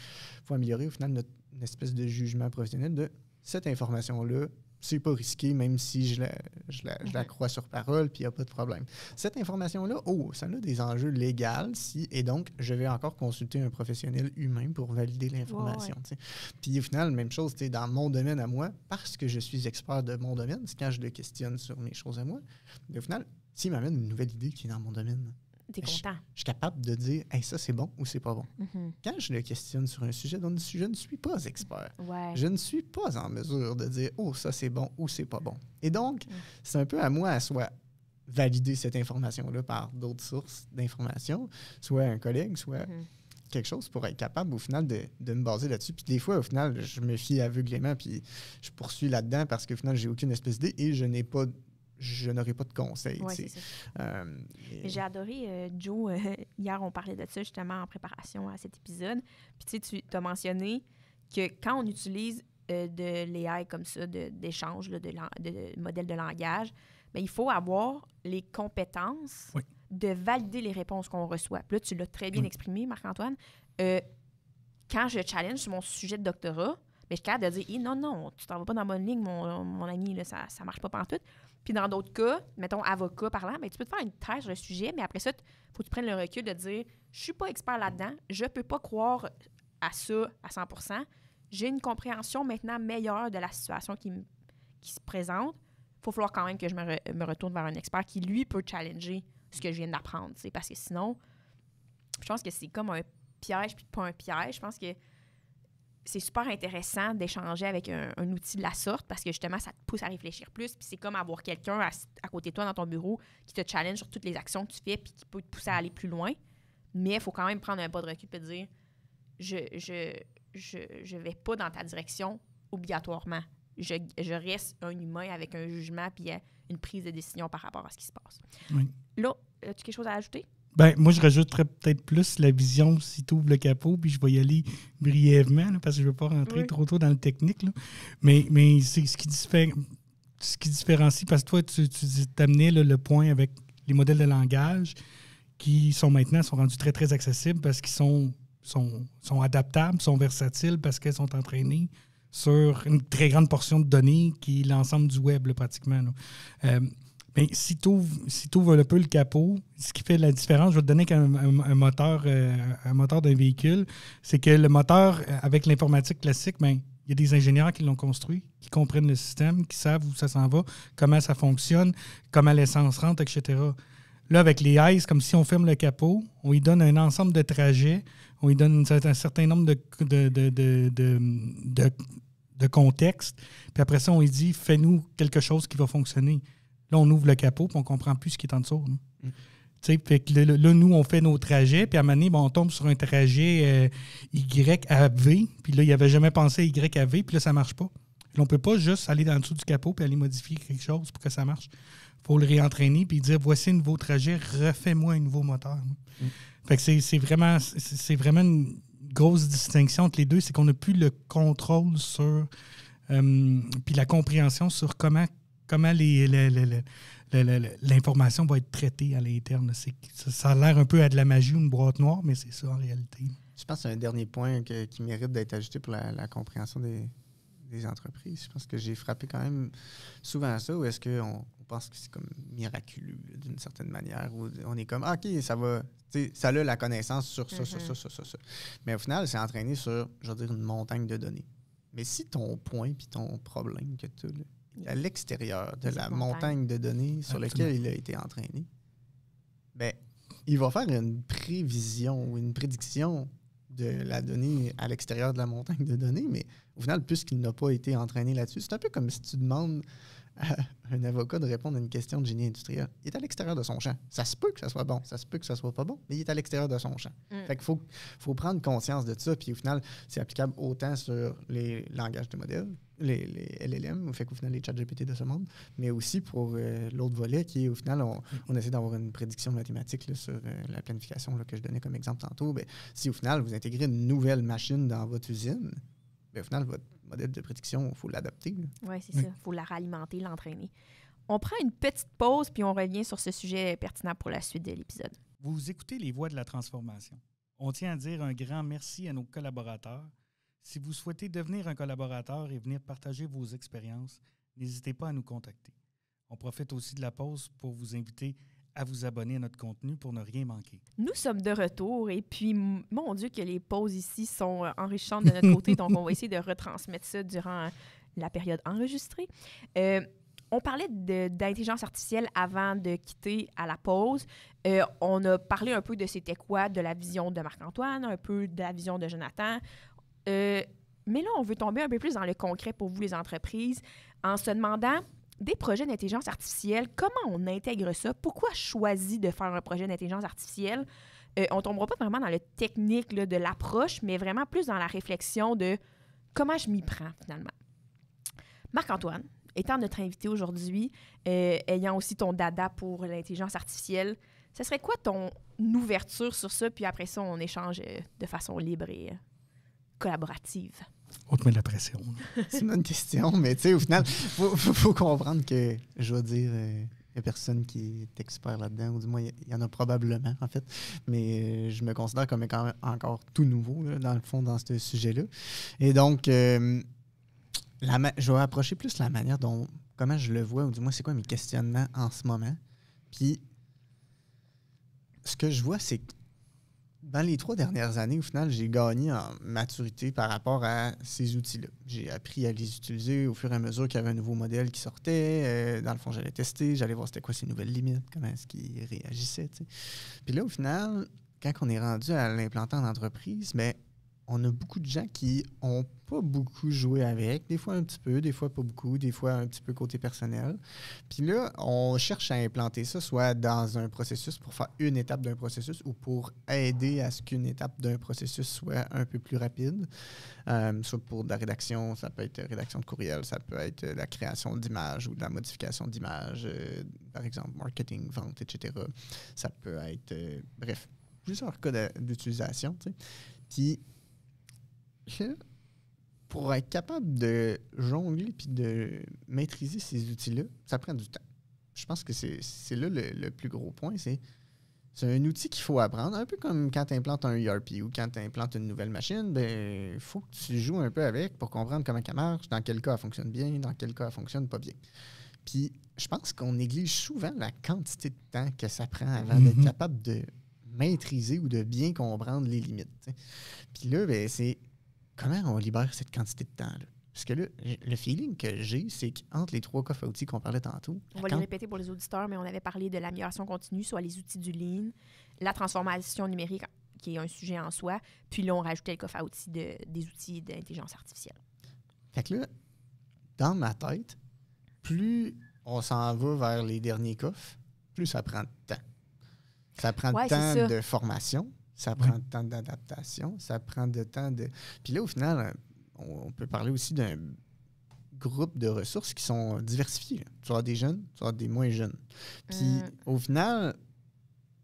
faut améliorer au final notre espèce de jugement professionnel de cette information-là. C'est pas risqué, même si je la crois sur parole, puis il n'y a pas de problème. Cette information-là, ça a des enjeux légaux, et donc, je vais encore consulter un professionnel humain pour valider l'information. Ouais. Puis au final, même chose, dans mon domaine à moi, parce que je suis expert de mon domaine, c'est quand je le questionne sur mes choses à moi. Mais au final, s'il m'amène une nouvelle idée qui est dans mon domaine, t'es content. Je suis capable de dire hey, ça c'est bon ou c'est pas bon. Mm-hmm. Quand je le questionne sur un sujet dont je ne suis pas expert, je ne suis pas en mesure de dire oh, ça c'est bon ou c'est pas bon. Et donc, c'est un peu à moi à soit valider cette information-là par d'autres sources d'informations, soit un collègue, soit quelque chose pour être capable au final de me baser là-dessus. Puis des fois, au final, je me fie aveuglément puis je poursuis là-dedans parce qu'au final, j'ai aucune espèce d'idée et je n'aurai pas de conseils. Oui, c'est ça. J'ai adoré, Joe, hier, on parlait de ça justement en préparation à cet épisode. Puis tu as mentionné que quand on utilise de l'AI comme ça, d'échange, de modèles de langage, bien, il faut avoir les compétences de valider les réponses qu'on reçoit. Puis là, tu l'as très bien exprimé, Marc-Antoine. Quand je challenge sur mon sujet de doctorat, bien, je suis capable de dire non, tu t'en vas pas dans la bonne ligne, mon ami, là, ça ne marche pas pantoute. Puis dans d'autres cas, mettons avocat parlant, bien, tu peux te faire une thèse sur le sujet, mais après ça, il faut que tu prennes le recul de dire je suis pas expert là-dedans, je peux pas croire à ça à 100%. J'ai une compréhension maintenant meilleure de la situation qui se présente. Il faut falloir quand même que je me retourne vers un expert qui, lui, peut challenger ce que je viens d'apprendre. Parce que sinon, je pense que c'est comme un piège puis pas un piège. Je pense que c'est super intéressant d'échanger avec un outil de la sorte parce que justement, ça te pousse à réfléchir plus. Puis c'est comme avoir quelqu'un à côté de toi dans ton bureau qui te challenge sur toutes les actions que tu fais puis qui peut te pousser à aller plus loin. Mais il faut quand même prendre un pas de recul et te dire je vais pas dans ta direction obligatoirement. Je reste un humain avec un jugement puis une prise de décision par rapport à ce qui se passe. Oui. Là, as-tu quelque chose à ajouter? Ben, moi, je rajouterais peut-être plus la vision si tu ouvres le capot, puis je vais y aller brièvement, là, parce que je ne veux pas rentrer trop tôt dans le technique. Là. Mais c'est ce qui différencie, parce que toi, tu t'amenais le point avec les modèles de langage qui sont rendus très, très accessibles parce qu'ils sont adaptables, sont versatiles, parce qu'ils sont entraînés sur une très grande portion de données qui est l'ensemble du web, là, pratiquement. Là. Mais si tu ouvres un peu le capot, ce qui fait la différence, je vais te donner un moteur d'un véhicule, c'est que le moteur, avec l'informatique classique, il y a des ingénieurs qui l'ont construit, qui comprennent le système, qui savent où ça s'en va, comment ça fonctionne, comment l'essence rentre, etc. Là, avec les ICE, comme si on ferme le capot, on lui donne un ensemble de trajets, on lui donne un certain nombre de contextes, puis après ça, on lui dit « fais-nous quelque chose qui va fonctionner ». Là, on ouvre le capot et on ne comprend plus ce qui est en dessous. Fait que là, nous, on fait nos trajets, puis à un moment donné, on tombe sur un trajet Y à V, puis là, il n'avait jamais pensé Y à V, puis là, ça ne marche pas. Là, on ne peut pas juste aller en dessous du capot et aller modifier quelque chose pour que ça marche. Il faut le réentraîner puis dire voici un nouveau trajet, refais-moi un nouveau moteur. Fait que c'est vraiment une grosse distinction entre les deux, c'est qu'on n'a plus le contrôle sur puis la compréhension sur comment l'information va être traitée à l'interne. Ça a l'air un peu à de la magie ou une boîte noire, mais c'est ça en réalité. Je pense que c'est un dernier point qui mérite d'être ajouté pour la compréhension des entreprises. Je pense que j'ai frappé quand même souvent à ça, où est-ce qu'on pense que c'est comme miraculeux d'une certaine manière, où on est comme OK, ça va, ça a la connaissance sur ça. Mais au final, c'est entraîné sur, je veux dire, une montagne de données. Mais si ton point puis ton problème que tu as, à l'extérieur de la montagne de données sur laquelle il a été entraîné, ben, il va faire une prévision ou une prédiction de la donnée à l'extérieur de la montagne de données, mais au final, puisqu'il n'a pas été entraîné là-dessus, c'est un peu comme si tu demandes à un avocat de répondre à une question de génie industriel. Il est à l'extérieur de son champ. Ça se peut que ça soit bon, ça se peut que ça soit pas bon, mais il est à l'extérieur de son champ. Fait qu'il faut prendre conscience de ça, puis au final, c'est applicable autant sur les langages de modèles, les LLM, fait qu'au final, les ChatGPT de ce monde, mais aussi pour l'autre volet qui est, au final, on essaie d'avoir une prédiction mathématique là, sur la planification là, que je donnais comme exemple tantôt. Ben, si au final, vous intégrez une nouvelle machine dans votre usine, ben, au final, votre modèle de prédiction, il faut l'adapter. Oui, c'est ça. Il faut la réalimenter, l'entraîner. On prend une petite pause, puis on revient sur ce sujet pertinent pour la suite de l'épisode. Vous écoutez Les Voix de la transformation. On tient à dire un grand merci à nos collaborateurs. Si vous souhaitez devenir un collaborateur et venir partager vos expériences, n'hésitez pas à nous contacter. On profite aussi de la pause pour vous inviter à vous abonner à notre contenu pour ne rien manquer. Nous sommes de retour et puis, mon Dieu, que les pauses ici sont enrichantes de notre côté, donc on va essayer de retransmettre ça durant la période enregistrée. On parlait d'intelligence artificielle avant de quitter à la pause. On a parlé un peu de c'était quoi, de la vision de Marc-Antoine, un peu de la vision de Jonathan. Mais là, on veut tomber un peu plus dans le concret pour vous, les entreprises, en se demandant des projets d'intelligence artificielle, comment on intègre ça? Pourquoi choisir de faire un projet d'intelligence artificielle? On ne tombera pas vraiment dans le technique là, de l'approche, mais vraiment plus dans la réflexion de comment je m'y prends finalement. Marc-Antoine, étant notre invité aujourd'hui, ayant aussi ton dada pour l'intelligence artificielle, ce serait quoi ton ouverture sur ça? Puis après ça, on échange de façon libre et collaborative. On te met de la pression. C'est une bonne question, mais tu sais, au final, faut comprendre que, je vais dire, il n'y a personne qui est expert là-dedans, ou du moins, il y en a probablement, en fait, mais je me considère comme quand même encore tout nouveau, là, dans le fond, dans ce sujet-là. Et donc, je vais approcher plus la manière dont, comment je le vois, ou du moins, c'est quoi mes questionnements en ce moment. Puis, ce que je vois, c'est que dans les 3 dernières années, au final, j'ai gagné en maturité par rapport à ces outils-là. J'ai appris à les utiliser au fur et à mesure qu'il y avait un nouveau modèle qui sortait. Dans le fond, j'allais tester, j'allais voir c'était quoi ces nouvelles limites, comment est-ce qu'ils réagissaient. T'sais. Puis là, au final, quand on est rendu à l'implanter en entreprise, bien, on a beaucoup de gens qui n'ont pas beaucoup joué avec, des fois un petit peu, des fois pas beaucoup, des fois un petit peu côté personnel. Puis là, on cherche à implanter ça soit dans un processus pour faire une étape d'un processus ou pour aider à ce qu'une étape d'un processus soit un peu plus rapide. Soit pour de la rédaction, ça peut être rédaction de courriel, ça peut être la création d'images ou de la modification d'images, par exemple marketing, vente, etc. Ça peut être, bref, plusieurs cas d'utilisation. Tu sais. Puis, pour être capable de jongler puis de maîtriser ces outils-là, ça prend du temps. Je pense que c'est là le plus gros point. C'est un outil qu'il faut apprendre, un peu comme quand tu implantes un ERP ou quand tu implantes une nouvelle machine, il faut que tu joues un peu avec pour comprendre comment elle marche, dans quel cas elle fonctionne bien, dans quel cas elle fonctionne pas bien. Puis, je pense qu'on néglige souvent la quantité de temps que ça prend avant d'être capable de maîtriser ou de bien comprendre les limites. T'sais. Puis là, c'est comment on libère cette quantité de temps-là? Parce que là, le feeling que j'ai, c'est qu'entre les 3 coffres à outils qu'on parlait tantôt... On va les répéter pour les auditeurs, mais on avait parlé de l'amélioration continue, soit les outils du Lean, la transformation numérique, qui est un sujet en soi, puis là, on rajoutait le coffre à outils des outils d'intelligence artificielle. Fait que là, dans ma tête, plus on s'en va vers les derniers coffres, plus ça prend de temps. Ça prend du temps de formation, ça prend du temps d'adaptation, ça prend du temps de... Puis là, au final, on peut parler aussi d'un groupe de ressources qui sont diversifiés. Là. Tu vas avoir des jeunes, tu vas avoir des moins jeunes. Puis au final,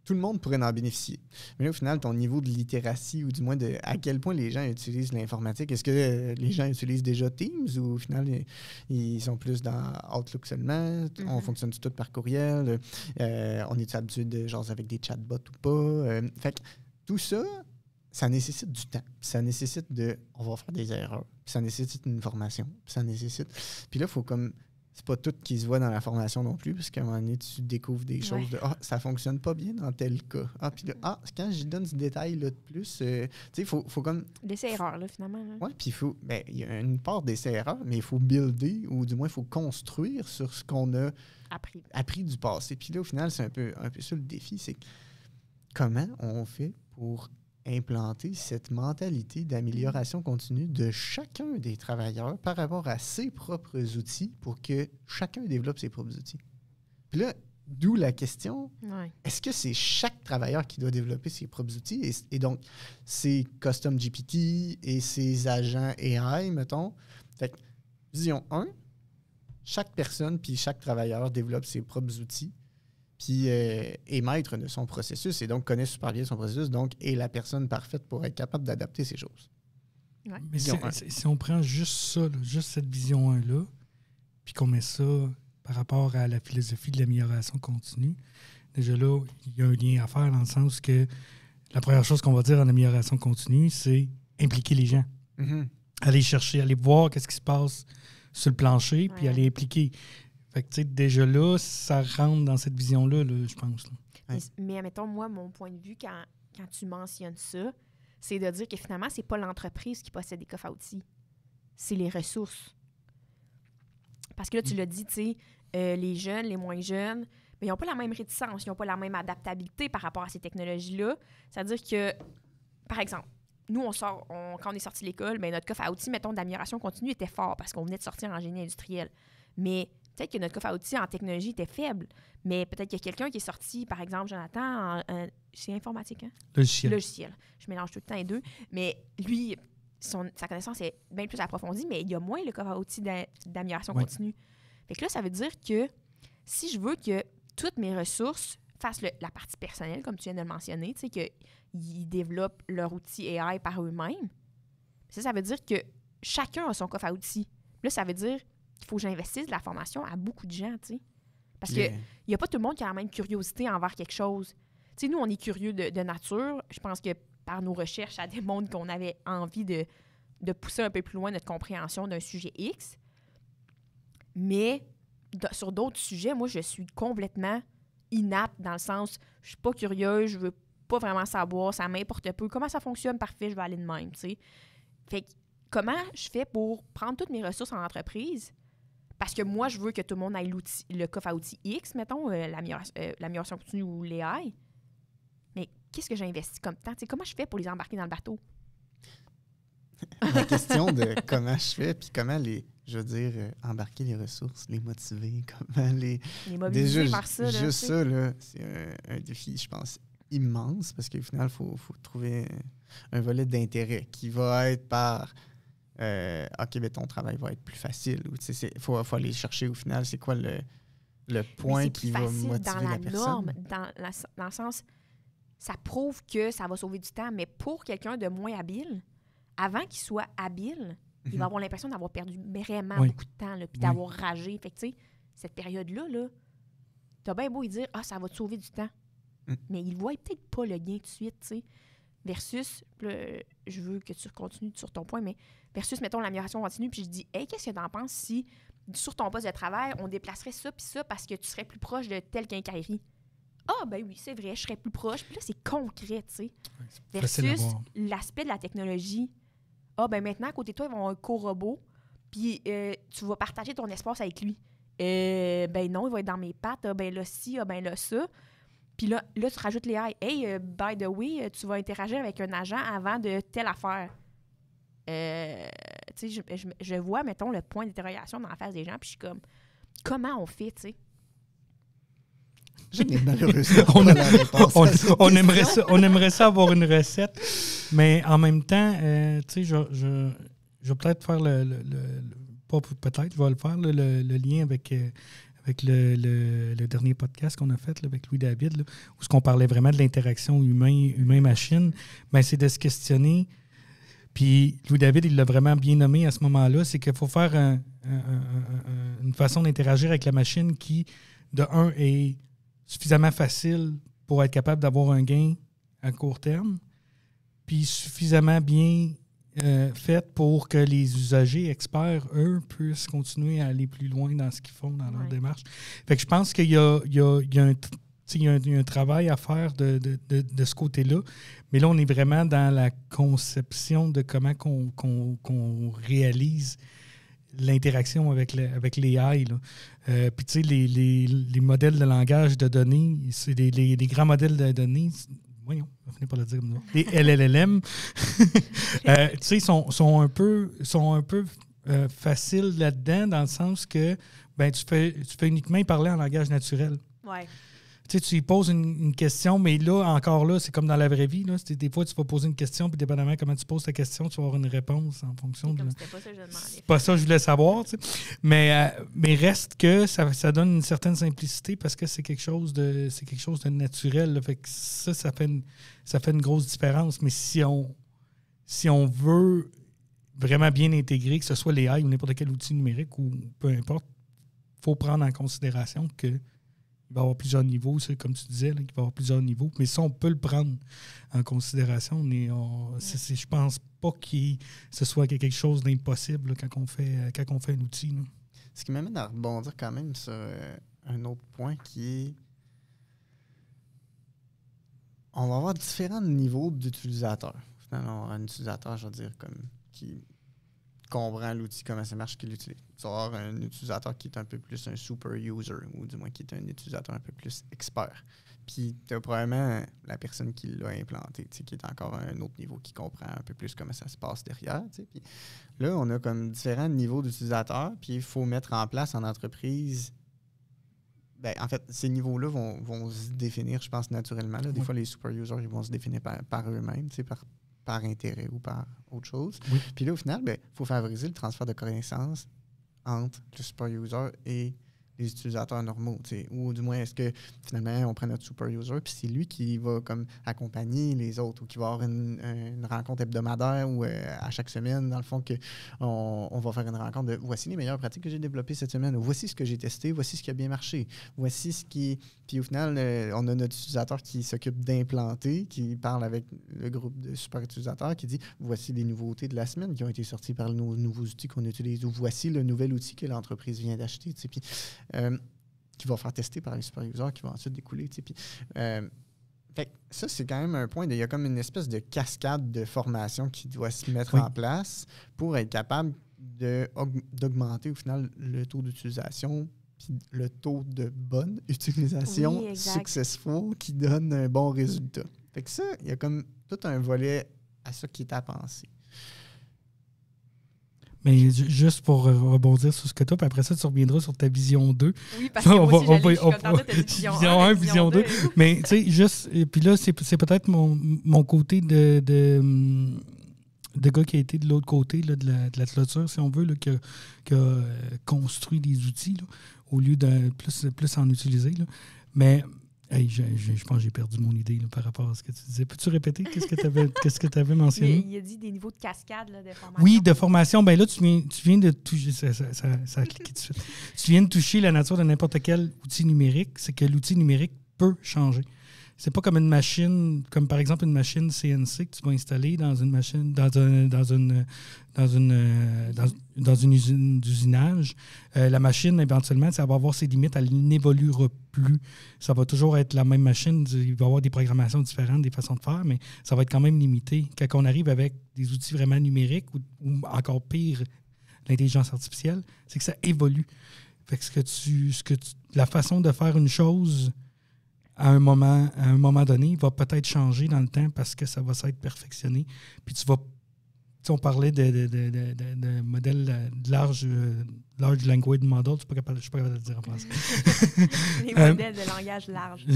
tout le monde pourrait en bénéficier. Mais là, au final, ton niveau de littératie ou du moins de à quel point les gens utilisent l'informatique, est-ce que les gens utilisent déjà Teams ou au final, ils sont plus dans Outlook seulement? On fonctionne tout par courriel? On est habitué de genre avec des chatbots ou pas? Fait que tout ça, ça nécessite du temps. Ça nécessite on va faire des erreurs. Ça nécessite une formation. Ça nécessite... Puis là, il faut comme... C'est pas tout qui se voit dans la formation non plus, parce qu'à un moment donné, tu découvres des choses de « Ah, ça fonctionne pas bien dans tel cas. » Ah, puis là, quand je donne ce détail-là de plus, tu sais, il faut comme... L'essai-erreur, là, finalement. Oui, puis il y a une part d'essai-erreur, mais il faut builder, ou du moins, il faut construire sur ce qu'on a appris du passé. Puis là, au final, c'est un peu ça le défi, c'est comment on fait pour implanter cette mentalité d'amélioration continue de chacun des travailleurs par rapport à ses propres outils pour que chacun développe ses propres outils. Puis là, d'où la question, est-ce que c'est chaque travailleur qui doit développer ses propres outils? Et donc, c'est Custom GPT et ses agents AI, mettons. Fait que, vision 1, chaque personne puis chaque travailleur développe ses propres outils puis est maître de son processus et donc connaît super bien son processus, donc est la personne parfaite pour être capable d'adapter ces choses. Ouais. Mais si on prend juste ça, là, juste cette vision 1-là, puis qu'on met ça par rapport à la philosophie de l'amélioration continue, déjà là, il y a un lien à faire dans le sens que la première chose qu'on va dire en amélioration continue, c'est impliquer les gens. Aller chercher, aller voir qu'est-ce qui se passe sur le plancher, puis aller impliquer. Fait que, tu sais, déjà là, ça rentre dans cette vision-là, là, je pense. Là. Mais admettons, moi, mon point de vue, quand tu mentionnes ça, c'est de dire que finalement, c'est pas l'entreprise qui possède des coffres à outils. C'est les ressources. Parce que là, tu l'as dit, tu sais, les jeunes, les moins jeunes, mais ils n'ont pas la même réticence, ils n'ont pas la même adaptabilité par rapport à ces technologies-là. C'est-à-dire que, par exemple, nous, quand on est sorti de l'école, bien, notre coffre à outils, mettons, d'amélioration continue était fort parce qu'on venait de sortir en génie industriel. Mais peut-être que notre coffre à outils en technologie était faible, mais peut-être qu'il y a quelqu'un qui est sorti, par exemple, Jonathan, c'est informatique, hein? Logiciel. Je mélange tout le temps les deux. Mais lui, sa connaissance est bien plus approfondie, mais il y a moins le coffre à outils d'amélioration continue. Fait que là, ça veut dire que si je veux que toutes mes ressources fassent la partie personnelle, comme tu viens de le mentionner, tu sais, qu'ils développent leur outil AI par eux-mêmes, ça veut dire que chacun a son coffre à outils. Là, ça veut dire qu'il faut que j'investisse de la formation à beaucoup de gens, tu sais. Parce qu'il n'y a pas tout le monde qui a la même curiosité envers quelque chose. Tu sais, nous, on est curieux de nature. Je pense que par nos recherches, ça démontre qu'on avait envie de pousser un peu plus loin notre compréhension d'un sujet X. Mais sur d'autres sujets, moi, je suis complètement inapte dans le sens, je suis pas curieuse, je veux pas vraiment savoir, ça m'importe peu. Comment ça fonctionne? Parfait, je vais aller de même, tu sais. Fait que comment je fais pour prendre toutes mes ressources en entreprise? Parce que moi, je veux que tout le monde ait le coffre à outils X, mettons, l'amélioration continue ou l'AI. Mais qu'est-ce que j'ai investi comme temps? T'sais, comment je fais pour les embarquer dans le bateau? la question de comment je fais, puis comment embarquer les ressources, les motiver, comment les mobiliser déjà, par ça. Là, juste ça, là, c'est un défi, je pense, immense, parce qu'au final, il faut trouver un volet d'intérêt qui va être par OK, ben, ton travail va être plus facile. Il faut aller chercher au final, c'est quoi le point qui va motiver dans la personne. Norme, dans le sens, ça prouve que ça va sauver du temps, mais pour quelqu'un de moins habile, avant qu'il soit habile, il va avoir l'impression d'avoir perdu vraiment beaucoup de temps, puis d'avoir ragé. Fait que, tu sais, cette période-là, là, t'as bien beau lui dire « Ah, ça va te sauver du temps », mais il ne voit peut-être pas le gain tout de suite, tu sais. Versus, je veux que tu continues sur ton point, mais versus, mettons, l'amélioration continue, puis je dis « Hey, qu'est-ce que t'en penses si, sur ton poste de travail, on déplacerait ça puis ça parce que tu serais plus proche de telle quincaillerie? » Ah, ben oui, c'est vrai, je serais plus proche. Puis là, c'est concret, tu sais. Versus l'aspect de la technologie. Ah, ben maintenant, à côté de toi, ils vont avoir un co-robot, puis tu vas partager ton espace avec lui. Ben non, il va être dans mes pattes. Ah, ben là, ci, ah, ben là, ça. Puis là, tu rajoutes les « Hey, by the way, tu vas interagir avec un agent avant de telle affaire. » Tu sais, je vois, mettons, le point d'interrogation dans la face des gens, puis je suis comme, comment on fait, tu sais? Je n'ai malheureusement pas la réponse. On aimerait ça avoir une recette, mais en même temps, tu sais, je vais peut-être faire je vais le faire, le lien avec le dernier podcast qu'on a fait là, avec Louis David, là, où on parlait vraiment de l'interaction humain-machine. Ben, c'est de se questionner. Puis Louis David, il l'a vraiment bien nommé à ce moment-là, c'est qu'il faut faire une façon d'interagir avec la machine qui, de un, est suffisamment facile pour être capable d'avoir un gain à court terme, puis suffisamment bien faite pour que les usagers experts, eux, puissent continuer à aller plus loin dans ce qu'ils font dans leur démarche. Fait que je pense qu'il y a un travail à faire de ce côté-là. Mais là, on est vraiment dans la conception de comment qu'on réalise l'interaction avec l'AI. Puis, tu sais, les modèles de langage de données, c'est les grands modèles de données, voyons, on finit par le dire, les LLM, tu sais, sont un peu faciles là-dedans, dans le sens que ben, tu fais uniquement parler en langage naturel. Ouais. Tu sais, tu lui poses une question, mais là, encore là, c'est comme dans la vraie vie. Là. Des fois, tu vas poser une question, puis dépendamment comment tu poses ta question, tu vas avoir une réponse en fonction de... C'était pas ça que je demandais. C'est pas ça que je voulais savoir, tu sais. Mais reste que ça donne une certaine simplicité parce que c'est quelque chose de naturel. Là. Fait que ça fait une grosse différence. Mais si on veut vraiment bien intégrer, que ce soit les AI ou n'importe quel outil numérique ou peu importe, il faut prendre en considération que il va y avoir plusieurs niveaux, c'est comme tu disais, là, il va y avoir plusieurs niveaux. Mais ça, on peut le prendre en considération. Je pense pas que ce soit quelque chose d'impossible là, quand on fait un outil. Là. Ce qui m'amène à rebondir quand même sur un autre point qui est... On va avoir différents niveaux d'utilisateurs. Finalement, on a un utilisateur, je veux dire, comme qui comprend l'outil, comment ça marche, qui l'utilise. Tu vas avoir un utilisateur qui est un peu plus un super user, ou du moins qui est un utilisateur un peu plus expert. Puis tu as probablement la personne qui l'a implanté, qui est encore à un autre niveau, qui comprend un peu plus comment ça se passe derrière. Puis là, on a comme différents niveaux d'utilisateurs, puis il faut mettre en place en entreprise... Ben, en fait, ces niveaux-là vont se définir, je pense, naturellement. Là. Des fois, les super users, ils vont se définir par eux-mêmes, par intérêt ou par autre chose. Oui. Puis là, au final, il faut favoriser le transfert de connaissances entre le super user et les utilisateurs normaux. T'sais. Ou du moins, est-ce que finalement, on prend notre super user puis c'est lui qui va comme accompagner les autres ou qui va avoir une rencontre hebdomadaire ou à chaque semaine, dans le fond, on va faire une rencontre de voici les meilleures pratiques que j'ai développées cette semaine, ou voici ce que j'ai testé, voici ce qui a bien marché, voici ce qui... Puis au final, on a notre utilisateur qui s'occupe d'implanter, qui parle avec le groupe de super utilisateurs, qui dit voici les nouveautés de la semaine qui ont été sorties par nos nouveaux outils qu'on utilise, ou voici le nouvel outil que l'entreprise vient d'acheter, puis qui va faire tester par les super users, qui va ensuite découler. Puis, fait, ça, c'est quand même un point. Il y a comme une espèce de cascade de formation qui doit se mettre en place pour être capable d'augmenter au final le taux d'utilisation puis le taux de bonne utilisation successful qui donne un bon résultat. Fait que ça, il y a comme tout un volet à ça qui est à penser. Mais juste pour rebondir sur ce que tu as, puis après ça, tu reviendras sur ta vision 2. Oui, parce que moi aussi, je suis contente de ta vision 1, vision 2. Mais tu sais, juste, et puis là, c'est peut-être mon côté de gars qui a été de l'autre côté là, de la clôture, si on veut, là, qui a construit des outils là, au lieu de plus en utiliser. Là. Mais hey, je pense que j'ai perdu mon idée là, par rapport à ce que tu disais. Peux-tu répéter qu'est-ce que tu avais mentionné? Il a dit des niveaux de cascade là, de formation. Oui, de formation. Ben là, tu viens de toucher. Ça a cliqué tout de suite. Tu viens de toucher la nature de n'importe quel outil numérique. C'est que l'outil numérique peut changer. C'est pas comme une machine, comme par exemple une machine CNC que tu vas installer dans une machine, dans une usine d'usinage. La machine, éventuellement, ça va avoir ses limites, elle n'évoluera plus. Ça va toujours être la même machine, il va y avoir des programmations différentes, des façons de faire, mais ça va être quand même limité. Quand on arrive avec des outils vraiment numériques ou encore pire, l'intelligence artificielle, c'est que ça évolue. Fait que la façon de faire une chose à un moment donné, va peut-être changer dans le temps parce que ça va s'être perfectionné. Puis on parlait de modèle de large language model, je ne suis pas capable de le dire en français. Les modèles de langage large. Les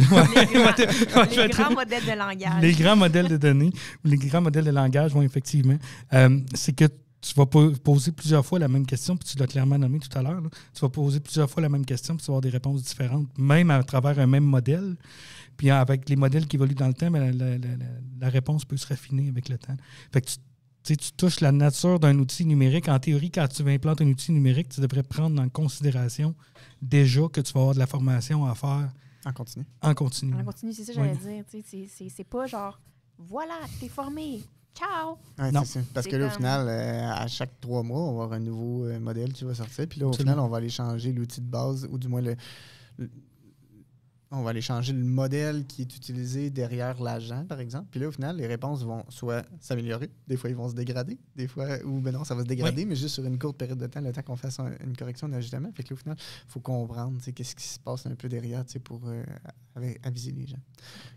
grands modèles de langage. Les grands modèles de données, les grands modèles de langage vont effectivement. C'est que tu vas poser plusieurs fois la même question, puis tu l'as clairement nommé tout à l'heure. Là. Tu vas poser plusieurs fois la même question, puis tu vas avoir des réponses différentes, même à travers un même modèle. Puis avec les modèles qui évoluent dans le temps, la réponse peut se raffiner avec le temps. Fait que tu touches la nature d'un outil numérique. En théorie, quand tu implantes un outil numérique, tu devrais prendre en considération déjà que tu vas avoir de la formation à faire. En continu. En continu, c'est ça que j'allais dire. C'est pas genre, voilà, t'es formé. Ciao! Ouais, c'est ça. Parce que là, au final, à chaque 3 mois, on va avoir un nouveau modèle qui va sortir. Puis là, au final, on va aller changer l'outil de base, ou du moins on va aller changer le modèle qui est utilisé derrière l'agent, par exemple. Puis là, au final, les réponses vont soit s'améliorer, des fois, ils vont se dégrader, des fois, ou ben non, ça va se dégrader, mais juste sur une courte période de temps, le temps qu'on fasse une correction d'ajustement. Fait que là, au final, il faut comprendre qu'est-ce qui se passe un peu derrière pour aviser les gens.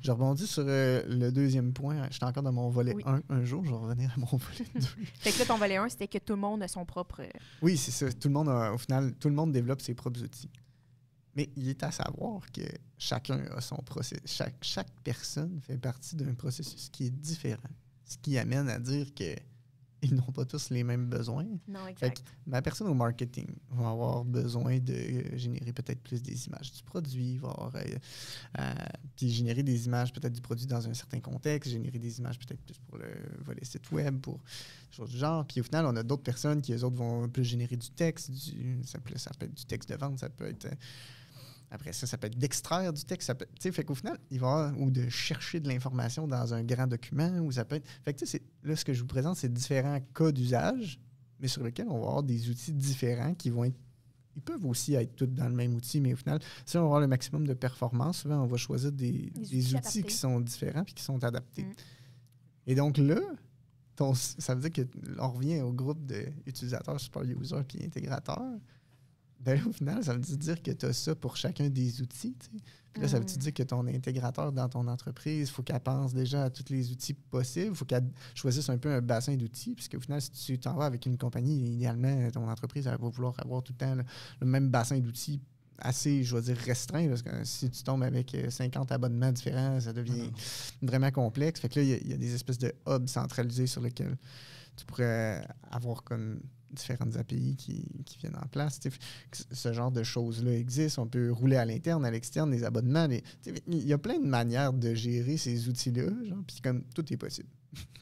Je rebondis sur le deuxième point. J'étais encore dans mon volet 1. Un jour, je vais revenir à mon volet 2. Fait que là, ton volet 1, c'était que tout le monde a son propre... Oui, c'est ça. Tout le monde, au final, tout le monde développe ses propres outils. Mais il est à savoir que chacun a son processus. Chaque personne fait partie d'un processus qui est différent. Ce qui amène à dire qu'ils n'ont pas tous les mêmes besoins. Non, exact. Fait que ma personne au marketing va avoir besoin de générer peut-être plus des images du produit, puis générer des images peut-être du produit dans un certain contexte, générer des images peut-être plus pour le volet site web, pour des choses du genre. Puis au final, on a d'autres personnes qui, eux autres, vont plus générer du texte. Ça peut être du texte de vente, ça peut être... Après ça peut être d'extraire du texte. Fait qu'au final, il va y avoir, ou de chercher de l'information dans un grand document, ou ça peut être... Fait que là, ce que je vous présente, c'est différents cas d'usage, mais sur lesquels on va avoir des outils différents qui vont être... Ils peuvent aussi être tous dans le même outil, mais au final, si on va avoir le maximum de performance, souvent, on va choisir des outils qui sont différents et qui sont adaptés. Et donc là, ça veut dire qu'on revient au groupe d'utilisateurs, super users puis intégrateurs. Ben là, au final, ça veut dire que tu as ça pour chacun des outils. T'sais. Puis là, ça veut dire que ton intégrateur dans ton entreprise, il faut qu'elle pense déjà à tous les outils possibles. Il faut qu'elle choisisse un peu un bassin d'outils. Puisqu'au final, si tu t'en vas avec une compagnie, idéalement, ton entreprise elle va vouloir avoir tout le temps le même bassin d'outils assez, je vais dire, restreint. Parce que si tu tombes avec 50 abonnements différents, ça devient vraiment complexe. Fait que là, il y a des espèces de hubs centralisés sur lesquels tu pourrais avoir comme différentes API qui viennent en place. Ce genre de choses-là existe. On peut rouler à l'interne, à l'externe, les abonnements. Il y a plein de manières de gérer ces outils-là, puis comme tout est possible.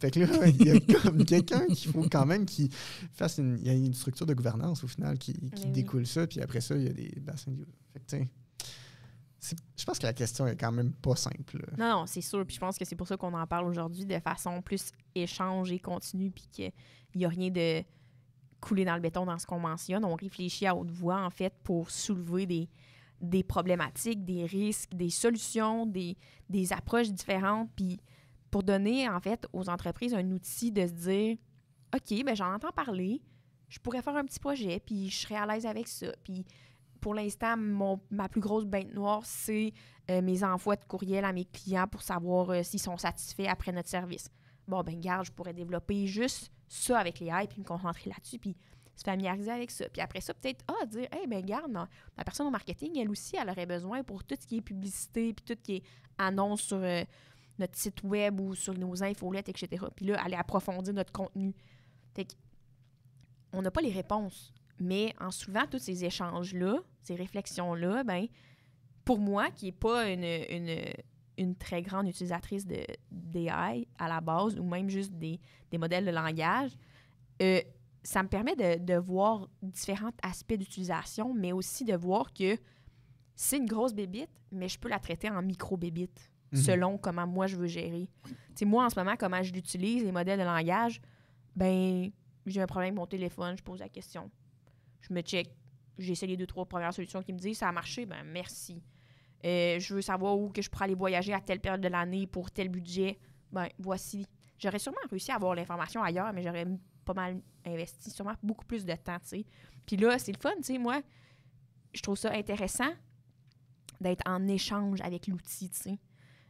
Fait que là, il y a comme quelqu'un qu'il faut quand même qui fasse il y a une structure de gouvernance au final qui découle ça, puis après ça, il y a des bassins de... Fait que je pense que la question est quand même pas simple. Non, c'est sûr. Puis je pense que c'est pour ça qu'on en parle aujourd'hui de façon plus échange et continue, puis qu'il n'y a rien de couler dans le béton dans ce qu'on mentionne. On réfléchit à haute voix, en fait, pour soulever des problématiques, des risques, des solutions, des approches différentes, puis pour donner, en fait, aux entreprises un outil de se dire « OK, ben j'en entends parler, je pourrais faire un petit projet, puis je serais à l'aise avec ça. » Puis pour l'instant, ma plus grosse bête noire, c'est mes envois de courriel à mes clients pour savoir s'ils sont satisfaits après notre service. Bon, ben garde, je pourrais développer juste ça avec les AI puis me concentrer là-dessus. Puis te familiariser avec ça. Puis après ça, peut-être, dire, hey, ben garde, la personne au marketing, elle aussi, elle aurait besoin pour tout ce qui est publicité, puis tout ce qui est annonce sur notre site web ou sur nos infolettes, etc. Puis là, aller approfondir notre contenu. Fait qu'on n'a pas les réponses. Mais en soulevant tous ces échanges-là, ces réflexions-là, ben pour moi, qui n'est pas une très grande utilisatrice d'AI à la base, ou même juste des modèles de langage, ça me permet de voir différents aspects d'utilisation, mais aussi de voir que c'est une grosse bébite, mais je peux la traiter en micro-bébite, selon comment moi je veux gérer. T'sais, moi, en ce moment, comment je l'utilise, les modèles de langage, ben j'ai un problème avec mon téléphone, je pose la question. Je me check, j'essaie les 2-3 premières solutions qui me disent « ça a marché », ben merci. Je veux savoir où que je pourrais aller voyager à telle période de l'année pour tel budget, ben voici. J'aurais sûrement réussi à avoir l'information ailleurs, mais j'aurais pas mal investi, sûrement beaucoup plus de temps, tu sais. Puis là, c'est le fun, tu sais, moi, je trouve ça intéressant d'être en échange avec l'outil, tu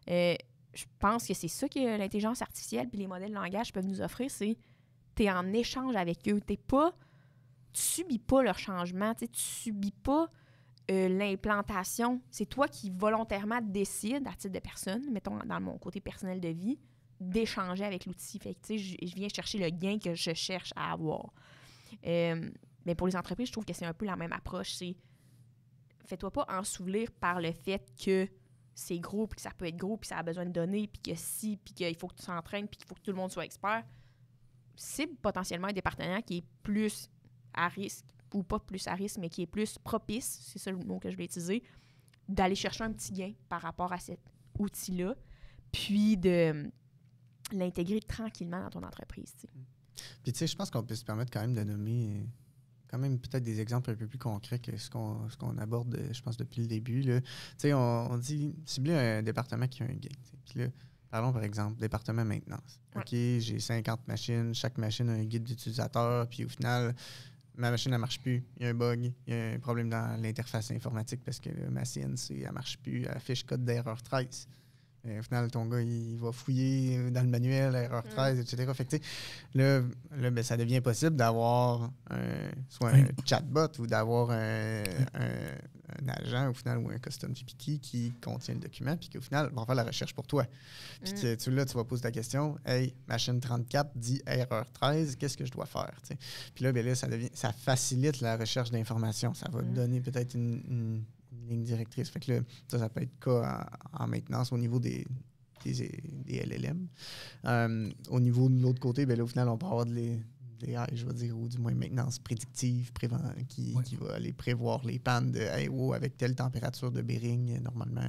sais. Je pense que c'est ça que l'intelligence artificielle puis les modèles de langage peuvent nous offrir, c'est t'es en échange avec eux. Tu subis pas leur changement, tu subis pas l'implantation. C'est toi qui volontairement décides, à titre de personne, mettons dans mon côté personnel de vie, d'échanger avec l'outil. Fait que, tu sais, je viens chercher le gain que je cherche à avoir. Mais pour les entreprises, je trouve que c'est un peu la même approche. C'est fais-toi pas ensoulir par le fait que c'est gros, puis que ça peut être gros, puis ça a besoin de données, puis que si, puis qu'il faut que tu s'entraînes, puis qu'il faut que tout le monde soit expert. C'est potentiellement un des partenaires qui est plus à risque, ou pas plus à risque, mais qui est plus propice, c'est ça le mot que je vais utiliser, d'aller chercher un petit gain par rapport à cet outil-là, puis de l'intégrer tranquillement dans ton entreprise. T'sais. Puis tu sais, je pense qu'on peut se permettre quand même de nommer quand même peut-être des exemples un peu plus concrets que ce qu'on aborde, je pense, depuis le début. Tu sais, on dit cibler un département qui a un gain. Puis là, parlons par exemple, département maintenance. Ouais. OK, j'ai 50 machines, chaque machine a un guide d'utilisateur, puis au final, ma machine, elle ne marche plus. Il y a un bug, il y a un problème dans l'interface informatique parce que ma CNC, elle ne marche plus, elle affiche code d'erreur 13. Et au final, ton gars, il va fouiller dans le manuel, erreur 13, etc. Fait que, tu sais, là ben, ça devient possible d'avoir soit un chatbot ou d'avoir un agent, au final, ou un custom GPT qui contient le document, puis qu'au final, va faire la recherche pour toi. Puis tu vas poser ta question, « Hey, machine 34 dit erreur 13, qu'est-ce que je dois faire? » Puis là, ben là, ça facilite la recherche d'informations. Ça va te donner peut-être une ligne directrice. Fait que là, ça peut être le cas en maintenance au niveau des LLM. Au niveau de l'autre côté, ben là, au final, on peut avoir des AI, je vais dire, ou du moins maintenance prédictive, qui va aller prévoir les pannes de avec telle température de bearing, normalement.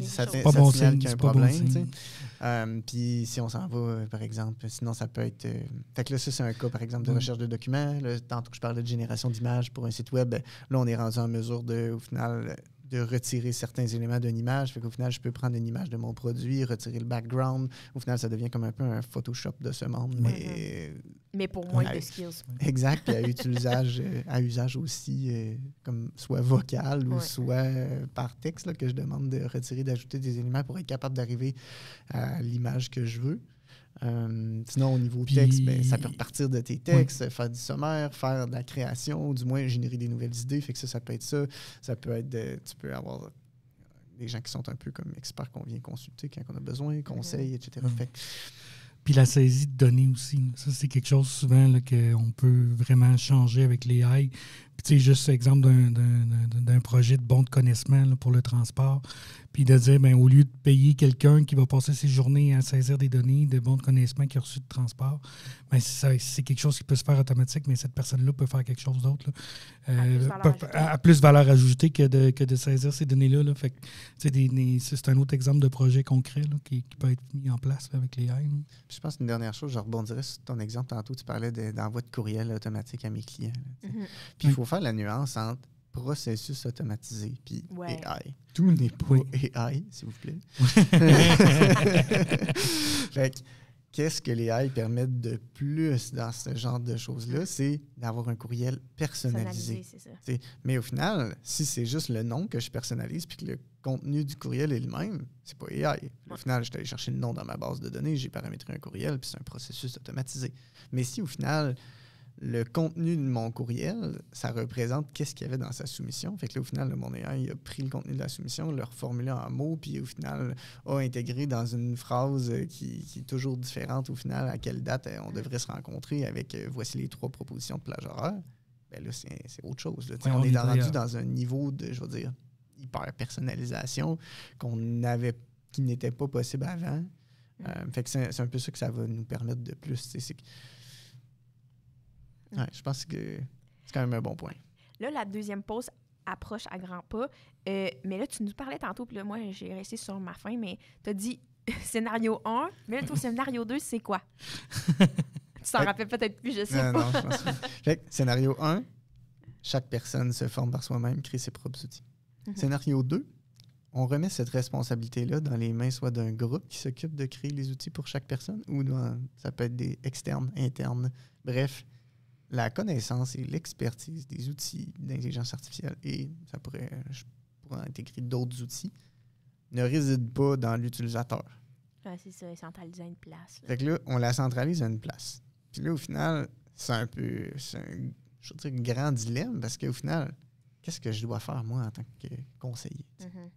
Ça signale qu'il y a un problème. Puis si on s'en va, par exemple, sinon ça peut être... fait que là, ça, c'est un cas, par exemple, de recherche de documents. Là, tantôt que je parlais de génération d'images pour un site web, là, on est rendu en mesure au final, de retirer certains éléments d'une image. Fait qu'au final, je peux prendre une image de mon produit, retirer le background. Au final, ça devient comme un peu un Photoshop de ce monde. Mais pour moins de skills. Exact. Puis à usage aussi, comme soit vocal ou soit par texte, là, que je demande de retirer, d'ajouter des éléments pour être capable d'arriver à l'image que je veux. Sinon, au niveau texte, ben, ça peut repartir de tes textes, faire du sommaire, faire de la création, ou du moins générer des nouvelles idées. Fait que ça peut être ça. Ça peut être tu peux avoir des gens qui sont un peu comme experts qu'on vient consulter quand on a besoin, conseils, etc. Fait que, puis la saisie de données aussi. Ça, c'est quelque chose souvent là, qu'on peut vraiment changer avec l'AI. Puis tu sais, juste exemple d'un projet de bon de connaissement là, pour le transport. Puis de dire, bien, au lieu de payer quelqu'un qui va passer ses journées à saisir des données de bon de connaissement qui a reçu de transport, bien, c'est quelque chose qui peut se faire automatique, mais cette personne-là peut faire quelque chose d'autre. À plus valeur ajoutée que de saisir ces données-là. Là. Fait que, c'est un autre exemple de projet concret là, qui peut être mis en place là, avec l'AI. Je pense qu'une dernière chose, je rebondirais sur ton exemple tantôt, tu parlais d'envoi de courriel automatique à mes clients. Là, puis il faut faire la nuance entre processus automatisé puis AI. Tout n'est pas AI, s'il vous plaît. Fait que, qu'est-ce que les AI permettent de plus dans ce genre de choses-là? C'est d'avoir un courriel personnalisé. C'est ça. Mais au final, si c'est juste le nom que je personnalise puis que le contenu du courriel est le même, c'est pas AI. Au final, je suis allé chercher le nom dans ma base de données, j'ai paramétré un courriel puis c'est un processus automatisé. Mais si au final, le contenu de mon courriel, ça représente qu'est-ce qu'il y avait dans sa soumission. Fait que là, au final, mon AI, il a pris le contenu de la soumission, l'a reformulé en mots, puis au final, a intégré dans une phrase qui est toujours différente, au final, à quelle date on devrait se rencontrer avec voici les 3 propositions de plage horaire. Bien là, c'est autre chose. Là. Ouais, on est rendu dans un niveau de, je veux dire, hyper personnalisation qui n'était pas possible avant. Fait que c'est un peu ça que ça va nous permettre de plus. Je pense que c'est quand même un bon point. Là, la deuxième pause approche à grands pas. Mais là, tu nous parlais tantôt, puis là, moi, j'ai resté sur ma fin, mais tu as dit scénario 1, mais là, ton scénario 2, c'est quoi? Tu t'en rappelles peut-être plus, je sais pas. Non, je pense pas. Fait que, scénario 1, chaque personne se forme par soi-même, crée ses propres outils. Scénario 2, on remet cette responsabilité-là dans les mains soit d'un groupe qui s'occupe de créer les outils pour chaque personne ou ça peut être des externes, internes. Bref, la connaissance et l'expertise des outils d'intelligence artificielle, et je pourrais intégrer d'autres outils, ne réside pas dans l'utilisateur. C'est ça, centraliser à une place. Fait que là, on la centralise à une place. Puis là, au final, c'est un grand dilemme parce qu'au final, qu'est-ce que je dois faire, moi, en tant que conseiller?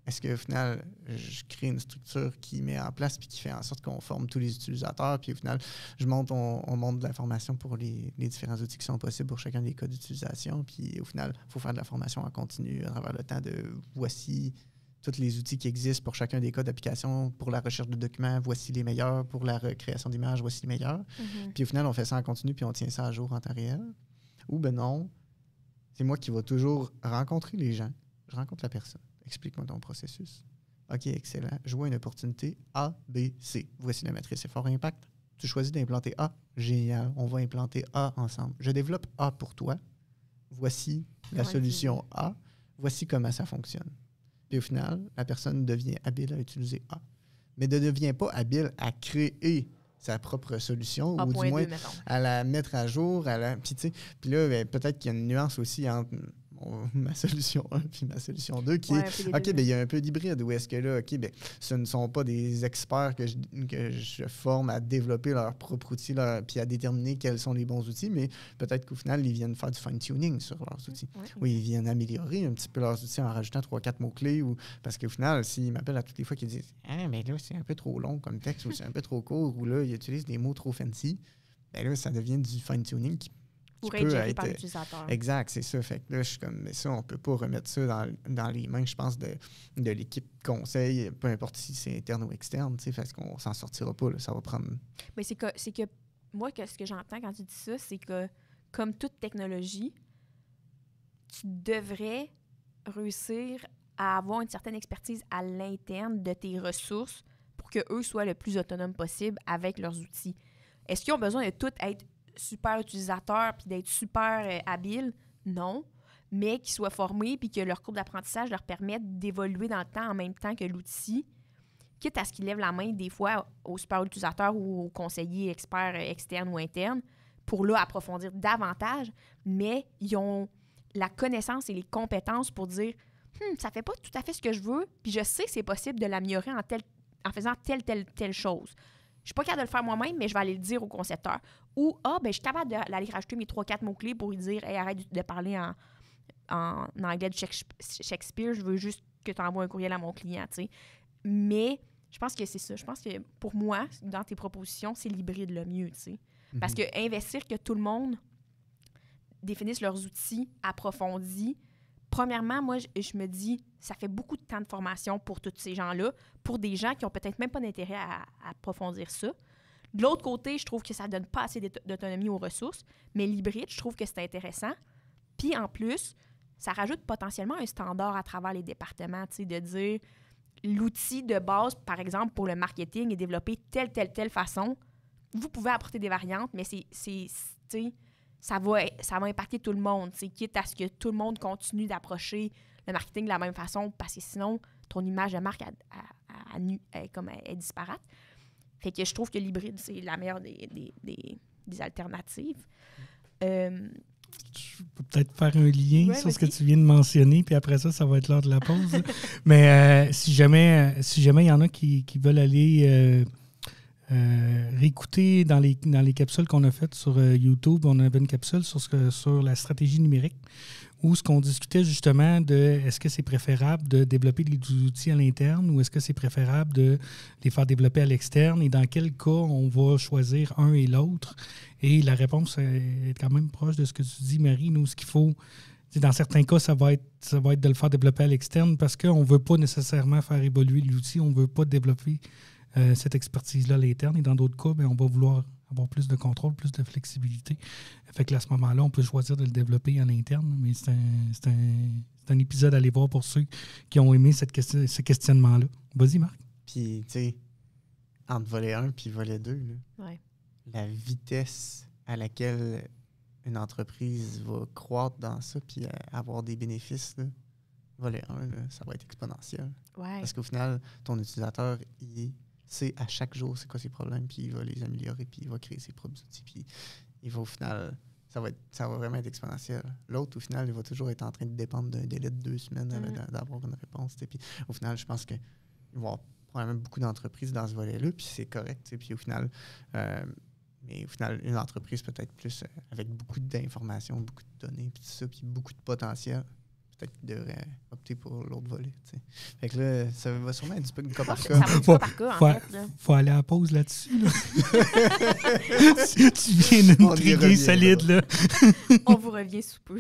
Est-ce qu'au final, je crée une structure qui met en place puis qui fait en sorte qu'on forme tous les utilisateurs, puis au final, on monte de la formation pour les différents outils qui sont possibles pour chacun des cas d'utilisation, puis au final, il faut faire de la formation en continu à travers le temps de voici tous les outils qui existent pour chacun des cas d'application, pour la recherche de documents, voici les meilleurs, pour la recréation d'images, voici les meilleurs. Puis au final, on fait ça en continu puis on tient ça à jour en temps réel. Ou ben non, c'est moi qui vais toujours rencontrer les gens. Je rencontre la personne. Explique-moi ton processus. OK, excellent. Je vois une opportunité A, B, C. Voici la matrice fort impact. Tu choisis d'implanter A. Génial. On va implanter A ensemble. Je développe A pour toi. Voici la solution A. Voici comment ça fonctionne. Puis au final, la personne devient habile à utiliser A. Mais ne devient pas habile à créer sa propre solution, ou du moins à la mettre à jour. Puis là, ben, peut-être qu'il y a une nuance aussi entre ma solution 1 puis ma solution 2 qui est, OK, ben, il y a un peu d'hybride. Où est-ce que là, OK, ben, ce ne sont pas des experts que je forme à développer leur propre outil puis à déterminer quels sont les bons outils, mais peut-être qu'au final, ils viennent faire du fine-tuning sur leurs outils. Oui, ils viennent améliorer un petit peu leurs outils en rajoutant 3-4 mots-clés. Parce qu'au final, s'ils m'appellent à toutes les fois qu'ils disent « Ah, mais là, c'est un peu trop long comme texte ou c'est un peu trop court ou là, ils utilisent des mots trop fancy », ben là, ça devient du fine-tuning qui pour être géré par l'utilisateur. Exact, c'est ça. Fait que là, je suis comme, mais ça, on peut pas remettre ça dans les mains, je pense, de l'équipe conseil, peu importe si c'est interne ou externe, tu sais, parce qu'on s'en sortira pas, là, ça va prendre... Mais c'est que moi, ce que j'entends quand tu dis ça, c'est que, comme toute technologie, tu devrais réussir à avoir une certaine expertise à l'interne de tes ressources pour qu'eux soient le plus autonomes possible avec leurs outils. Est-ce qu'ils ont besoin de tout être super utilisateurs puis d'être super habiles? Non. Mais qu'ils soient formés puis que leur courbe d'apprentissage leur permette d'évoluer dans le temps en même temps que l'outil, quitte à ce qu'ils lèvent la main des fois aux super utilisateurs ou aux conseillers experts externes ou internes pour là approfondir davantage, mais ils ont la connaissance et les compétences pour dire ça fait pas tout à fait ce que je veux, puis je sais que c'est possible de l'améliorer en faisant telle chose. Je suis pas capable de le faire moi-même, mais je vais aller le dire au concepteur. Ou, je suis capable d'aller rajouter mes 3-4 mots-clés pour lui dire « Hey, arrête de parler en anglais de Shakespeare, je veux juste que tu envoies un courriel à mon client. » Mais je pense que c'est ça. Je pense que pour moi, dans tes propositions, c'est l'hybride le mieux. Parce que investir que tout le monde définisse leurs outils approfondis, premièrement, moi, je me dis, ça fait beaucoup de temps de formation pour tous ces gens-là, pour des gens qui n'ont peut-être même pas d'intérêt à approfondir ça. De l'autre côté, je trouve que ça ne donne pas assez d'autonomie aux ressources, mais l'hybride, je trouve que c'est intéressant. Puis en plus, ça rajoute potentiellement un standard à travers les départements, de dire l'outil de base, par exemple, pour le marketing est développé telle façon. Vous pouvez apporter des variantes, mais ça va impacter tout le monde, quitte à ce que tout le monde continue d'approcher le marketing de la même façon, parce que sinon, ton image de marque est disparate. Fait que je trouve que l'hybride, c'est la meilleure des alternatives. Je peux peut-être faire un lien sur ce que tu viens de mentionner, puis après ça va être l'heure de la pause. Mais si jamais il y en a qui veulent aller réécouter dans les capsules qu'on a faites sur YouTube. On avait une capsule sur la stratégie numérique où ce qu'on discutait justement de est-ce que c'est préférable de développer des outils à l'interne ou est-ce que c'est préférable de les faire développer à l'externe et dans quel cas on va choisir un et l'autre. Et la réponse est quand même proche de ce que tu dis, Marie. Nous, ce qu'il faut, dans certains cas, ça va être de le faire développer à l'externe parce qu'on ne veut pas nécessairement faire évoluer l'outil, on ne veut pas développer cette expertise-là à l'interne. Et dans d'autres cas, on va vouloir avoir plus de contrôle, plus de flexibilité. Fait que à ce moment-là, on peut choisir de le développer à l'interne, mais c'est un épisode à aller voir pour ceux qui ont aimé ce questionnement-là. Vas-y, Marc. Puis, tu sais, entre volet 1 puis volet 2, Ouais. la vitesse à laquelle une entreprise va croître dans ça puis avoir des bénéfices, là, volet 1, là, ça va être exponentiel. Ouais. Parce qu'au final, ton utilisateur, il sait à chaque jour c'est quoi ses problèmes, puis il va les améliorer, puis il va créer ses propres outils, puis il va au final, ça va vraiment être exponentiel. L'autre, au final, il va toujours être en train de dépendre d'un délai de 2 semaines d'avoir une réponse. Puis au final, je pense qu'il va y avoir probablement beaucoup d'entreprises dans ce volet-là, puis c'est correct. Puis au final, mais au final, une entreprise peut-être plus avec beaucoup d'informations, beaucoup de données, puis tout ça, puis beaucoup de potentiel. Peut-être qu'il devrait opter pour l'autre volet. T'sais. Fait que là, ça va sûrement être du cas par cas. Ça va être du cas par cas, en fait. Là. Faut aller à la pause là-dessus. Là. Tu viens de nous triguer solide. Là. On vous revient sous peu.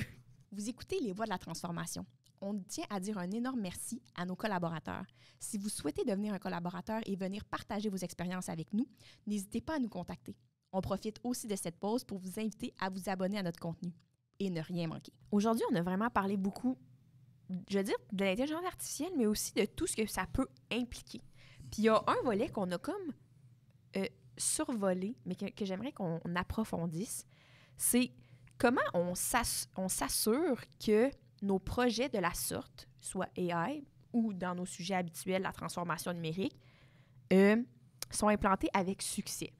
Vous écoutez Les Voix de la transformation. On tient à dire un énorme merci à nos collaborateurs. Si vous souhaitez devenir un collaborateur et venir partager vos expériences avec nous, n'hésitez pas à nous contacter. On profite aussi de cette pause pour vous inviter à vous abonner à notre contenu et ne rien manquer. Aujourd'hui, on a vraiment parlé beaucoup, je veux dire, de l'intelligence artificielle, mais aussi de tout ce que ça peut impliquer. Puis il y a un volet qu'on a comme survolé, mais que j'aimerais qu'on approfondisse, c'est comment on s'assure que nos projets de la sorte, soit AI ou dans nos sujets habituels, la transformation numérique, sont implantés avec succès.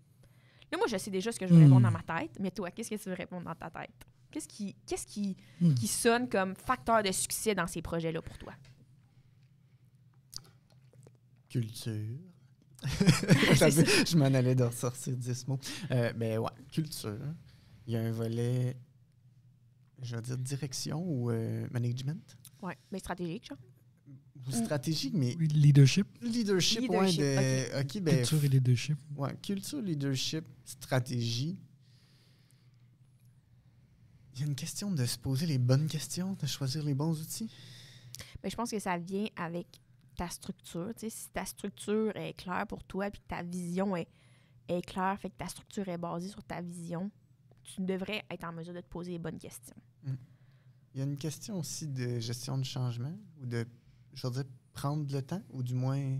Là, moi, je sais déjà ce que je veux répondre dans ma tête, mais toi, qu'est-ce que tu veux répondre dans ta tête? Qu'est-ce qui sonne comme facteur de succès dans ces projets-là pour toi? Culture. Je m'en allais de ressortir 10 mots. Ben ouais, culture. Il y a un volet, je vais dire direction ou management. Oui, mais stratégique, genre. Ou stratégique, mais... Leadership. Leadership, ouais. OK, ben... Culture et leadership. Ouais, culture, leadership, stratégie. Il y a une question de se poser les bonnes questions, de choisir les bons outils. Bien, je pense que ça vient avec ta structure. Tu sais, si ta structure est claire pour toi et que ta vision est claire, fait que ta structure est basée sur ta vision, tu devrais être en mesure de te poser les bonnes questions. Il y a une question aussi de gestion de changement ou de, je veux dire, prendre le temps, ou du moins,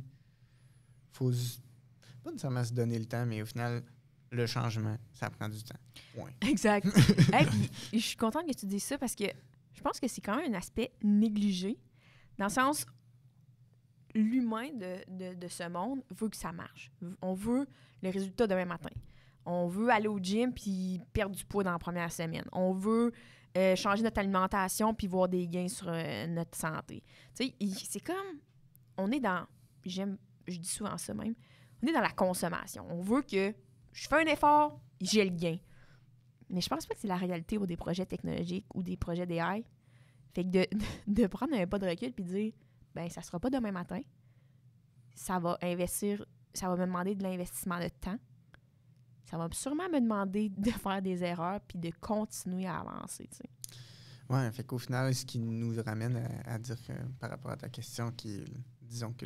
faut pas nécessairement se donner le temps, mais au final, le changement, ça prend du temps. Ouais. Exact. Hey, je suis contente que tu dises ça parce que je pense que c'est quand même un aspect négligé, dans le sens, l'humain de ce monde veut que ça marche. On veut le résultat demain matin. On veut aller au gym puis perdre du poids dans la première semaine. On veut changer notre alimentation puis voir des gains sur notre santé. Tu sais, c'est comme... On est dans... je dis souvent ça même. On est dans la consommation. On veut que je fais un effort, j'ai le gain. Mais je pense pas que c'est la réalité pour des projets technologiques ou des projets d'AI. Fait que de prendre un pas de recul puis de dire, ben ça sera pas demain matin. Ça va me demander de l'investissement de temps. Ça va sûrement me demander de faire des erreurs puis de continuer à avancer, tu sais. Ouais, fait qu'au final, ce qui nous ramène à dire par rapport à ta question, disons que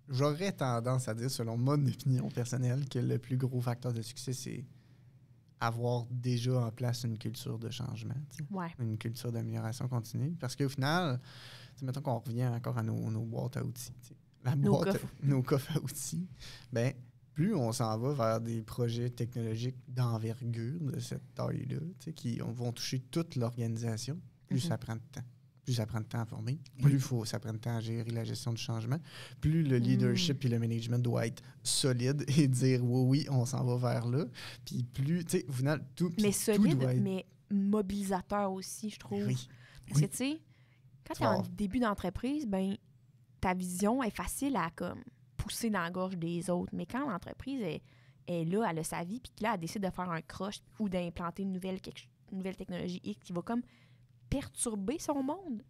j'aurais tendance à dire, selon mon opinion personnelle, que le plus gros facteur de succès, c'est avoir déjà en place une culture de changement, ouais. Une culture d'amélioration continue. Parce qu'au final, mettons qu'on revient encore à nos boîtes à outils. Nos coffres à outils, ben plus on s'en va vers des projets technologiques d'envergure de cette taille-là, qui vont toucher toute l'organisation, plus ça prend de temps. Plus ça prend de temps à former, plus ça prend de temps à gérer la gestion du changement, plus le leadership et le management doit être solide et dire oui, on s'en va vers là. Puis plus, tu sais, au final, tout. Mais solide, tout doit être... mais mobilisateur aussi, je trouve. Oui. Parce que, tu sais, quand tu es en début d'entreprise, ben ta vision est facile à comme pousser dans la gorge des autres. Mais quand l'entreprise est là, elle a sa vie, puis que là, elle décide de faire un croche ou d'implanter une nouvelle technologie X qui va comme perturber son monde,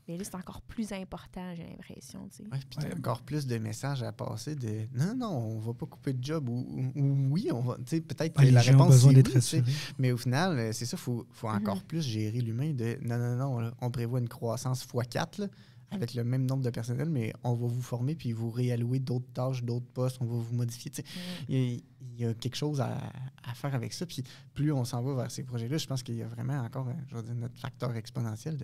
mais là, c'est encore plus important, j'ai l'impression. Tu sais. Ouais, puis t'as encore plus de messages à passer de non, on va pas couper de job ou oui, on va. Tu sais, peut-être que la réponse c'est oui, mais au final, c'est ça, faut encore plus gérer l'humain de non, on prévoit une croissance x4 là, avec le même nombre de personnel, mais on va vous former puis vous réallouer d'autres tâches, d'autres postes, on va vous modifier. Tu sais. Il y a quelque chose à faire avec ça. Puis plus on s'en va vers ces projets-là, je pense qu'il y a vraiment encore, je veux dire, notre facteur exponentiel.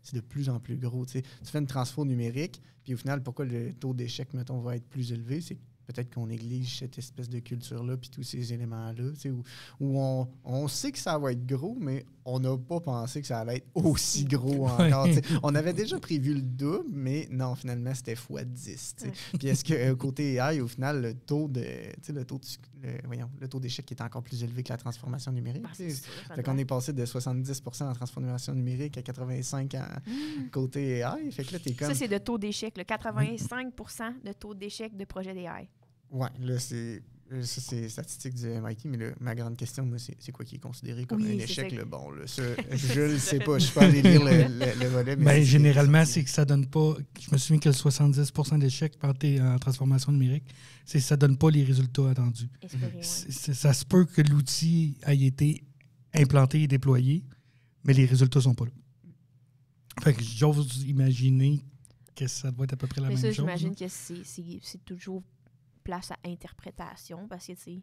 C'est de plus en plus gros. Tu sais. Tu fais une transfo numérique, puis au final, pourquoi le taux d'échec, mettons, va être plus élevé? C'est peut-être qu'on néglige cette espèce de culture-là puis tous ces éléments-là, tu sais, où on sait que ça va être gros, mais on n'a pas pensé que ça allait être aussi gros encore. Tu sais. On avait déjà prévu le double, mais non, finalement, c'était x10. Tu sais. Puis est-ce que côté AI, au final, le taux d'échec est encore plus élevé que la transformation numérique? Fait qu'on est passé de 70% en transformation numérique à 85% côté AI. Fait que là, t'es comme... Ça, c'est de taux d'échec, le 85% de taux d'échec de projet d'AI. Oui, là, c'est statistique du MIT, mais là, ma grande question, moi, c'est quoi qui est considéré comme un échec? Là, bon, là, ça, je ne sais pas. Je peux aller lire le volet. Mais généralement, c'est que ça donne pas... Je me souviens que le 70% d'échecs en transformation numérique, c'est que ça ne donne pas les résultats attendus. Ça se peut que l'outil ait été implanté et déployé, mais les résultats ne sont pas là. Fait que j'ose imaginer que ça doit être à peu près la même chose. J'imagine que c'est toujours place à interprétation, parce que, tu sais...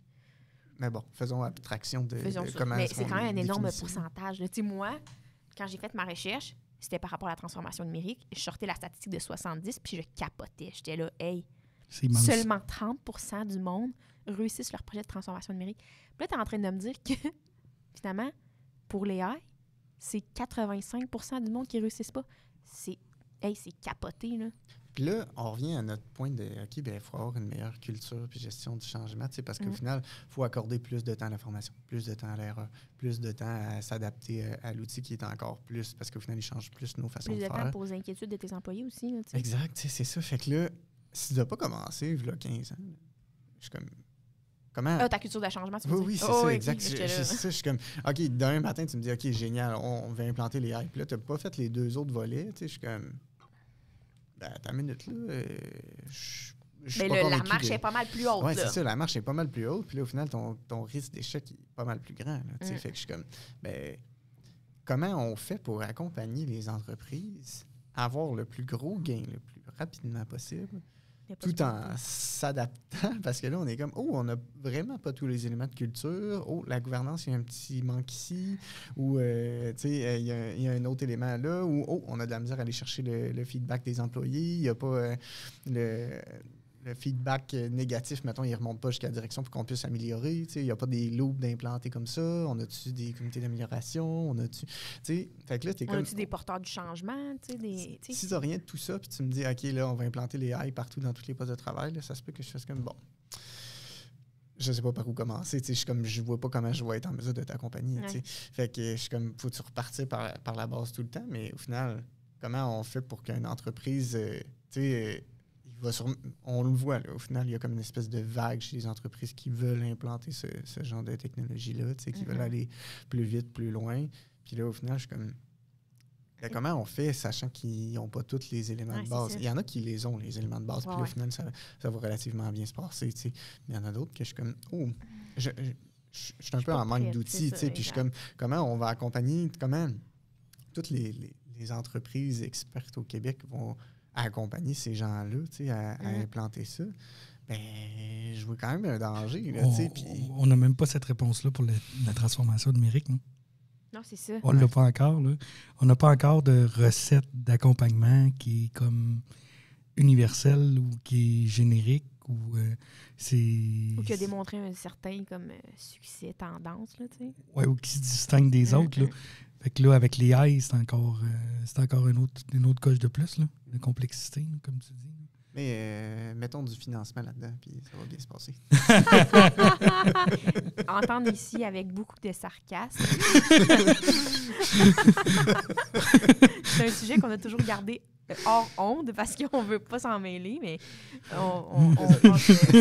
Mais bon, faisons abstraction de comment... Mais c'est quand même un énorme pourcentage. Tu sais, moi, quand j'ai fait ma recherche, c'était par rapport à la transformation numérique, je sortais la statistique de 70, puis je capotais. J'étais là, hey, seulement 30% du monde réussissent leur projet de transformation numérique. Puis là, tu es en train de me dire que, finalement, pour les AI, c'est 85% du monde qui ne réussissent pas. C'est capoté, là. Puis là, on revient à notre point de OK, bien, il faut avoir une meilleure culture puis gestion du changement, parce qu'au final, il faut accorder plus de temps à la formation, plus de temps à l'erreur, plus de temps à s'adapter à l'outil qui est encore plus, parce qu'au final, il change plus nos façons de faire. Plus de temps pour les inquiétudes de tes employés aussi. Là, exact, c'est ça. Fait que là, si tu n'as pas commencé, là, 15 ans, je suis comme... Comment... ta culture de changement, tu veux dire? Oui, c'est ça, exact. Je suis comme, OK, d'un matin, tu me dis, OK, génial, on va implanter les AI. Puis là, tu n'as pas fait les 2 autres volets. Je suis comme... Ben, attends une minute, là. La marche est pas mal plus haute. Oui, c'est ça, la marche est pas mal plus haute. Puis là, au final, ton risque d'échec est pas mal plus grand. Là, fait que je suis comme, ben, comment on fait pour accompagner les entreprises à avoir le plus gros gain le plus rapidement possible, tout en s'adaptant? Parce que là, on est comme, on n'a vraiment pas tous les éléments de culture. La gouvernance, il y a un petit manque ici. Ou, tu sais, il y a un autre élément là. Ou, on a de la misère à aller chercher le feedback des employés. Il n'y a pas le feedback négatif, mettons, il ne remonte pas jusqu'à la direction pour qu'on puisse améliorer. Tu sais, il n'y a pas des loops d'implantés comme ça. On a-tu des comités d'amélioration? On a-tu... Tu sais, fait que là, t'es comme... On a-tu des porteurs du changement? Si tu n'as rien de tout ça, puis tu me dis, OK, là, on va implanter les AI partout dans tous les postes de travail, là, ça se peut que je fasse comme, bon, je sais pas par où commencer. Tu sais, je vois pas comment je vais être en mesure de t'accompagner. Tu sais. Fait que je suis comme, faut-tu repartir par la base tout le temps? Mais au final, comment on fait pour qu'une entreprise, tu sais... on le voit, là, au final, il y a comme une espèce de vague chez les entreprises qui veulent implanter ce genre de technologie-là, qui veulent aller plus vite, plus loin. Puis là, au final, je suis comme... Ben, comment on fait, sachant qu'ils n'ont pas tous les éléments de base? Il y en a qui les ont, les éléments de base, puis là, au final, ça va relativement bien se passer. Mais il y en a d'autres que je suis comme... je suis un peu en manque d'outils, puis je suis comme... Comment on va accompagner... Comment toutes les entreprises expertes au Québec vont... à accompagner ces gens-là, à implanter ça, ben, je vois quand même un danger. Là, on n'a même pas cette réponse-là pour la transformation numérique. Non, c'est ça. On ne l'a pas encore. Là. On n'a pas encore de recette d'accompagnement qui est comme universelle ou qui est générique. Ou qui a démontré un certain comme succès, tendance. Là, ou qui se distingue des autres. Là. Fait que là, avec les AI, c'est encore une autre coche de plus, là, de complexité, là, comme tu dis. Mais mettons du financement là-dedans, puis ça va bien se passer. Entendre ici avec beaucoup de sarcasme. C'est un sujet qu'on a toujours gardé hors onde parce qu'on veut pas s'en mêler, mais on passe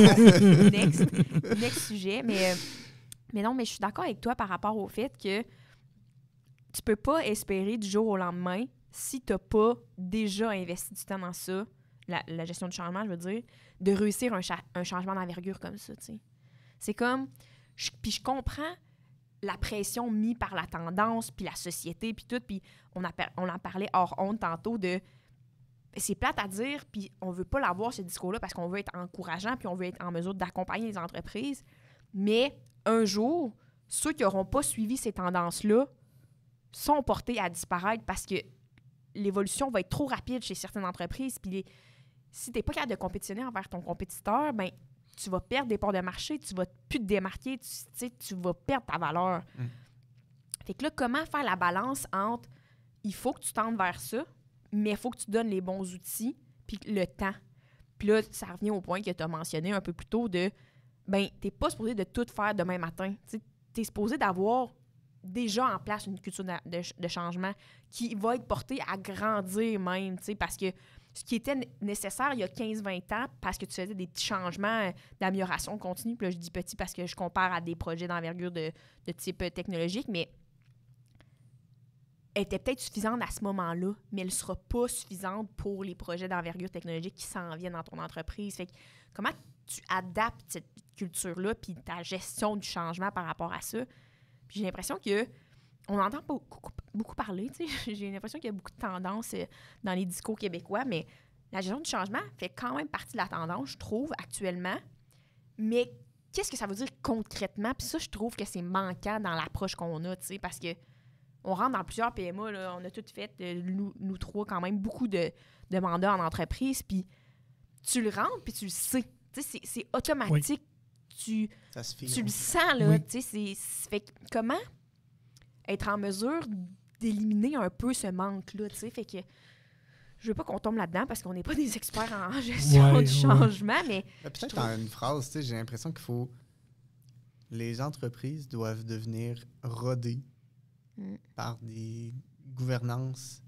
next sujet. Mais non, mais je suis d'accord avec toi par rapport au fait que tu peux pas espérer du jour au lendemain, si tu n'as pas déjà investi du temps dans ça, la gestion du changement, je veux dire, de réussir un changement d'envergure comme ça, tu sais. C'est comme... Puis je comprends la pression mise par la tendance, puis la société, puis tout, puis on en parlait hors honte tantôt de... C'est plate à dire, puis on veut pas l'avoir, ce discours-là, parce qu'on veut être encourageant, puis on veut être en mesure d'accompagner les entreprises. Mais un jour, ceux qui n'auront pas suivi ces tendances-là sont portés à disparaître parce que l'évolution va être trop rapide chez certaines entreprises. Puis si tu n'es pas capable de compétitionner envers ton compétiteur, ben tu vas perdre des parts de marché, tu vas plus te démarquer, tu vas perdre ta valeur. Fait que là, comment faire la balance entre il faut que tu tentes vers ça, mais il faut que tu donnes les bons outils puis le temps. Puis là, ça revient au point que tu as mentionné un peu plus tôt de ben tu n'es pas supposé de tout faire demain matin. Tu es supposé d'avoir déjà en place une culture de changement qui va être portée à grandir même, parce que ce qui était nécessaire il y a 15-20 ans, parce que tu faisais des petits changements d'amélioration continue, puis là, je dis petit parce que je compare à des projets d'envergure de type technologique, mais elle était peut-être suffisante à ce moment-là, mais elle ne sera pas suffisante pour les projets d'envergure technologique qui s'en viennent dans ton entreprise. Fait que comment tu adaptes cette culture-là puis ta gestion du changement par rapport à ça? Puis j'ai l'impression qu'on entend beaucoup parler, tu sais. J'ai l'impression qu'il y a beaucoup de tendances dans les discours québécois, mais la gestion du changement fait quand même partie de la tendance, je trouve, actuellement. Mais qu'est-ce que ça veut dire concrètement? Puis ça, je trouve que c'est manquant dans l'approche qu'on a, tu sais, parce que on rentre dans plusieurs PMA, là, on a toutes fait, nous trois, quand même, beaucoup de mandats en entreprise, puis tu le rentres, puis tu le sais. Tu sais, c'est automatique. Oui. Tu le sens, là. Oui. Tu sais, fait que comment être en mesure d'éliminer un peu ce manque-là, tu sais, fait que je veux pas qu'on tombe là-dedans parce qu'on n'est pas des experts en gestion du changement, mais... Peut-être en une phrase, tu sais, j'ai l'impression qu'il faut... Les entreprises doivent devenir rodées par des gouvernances,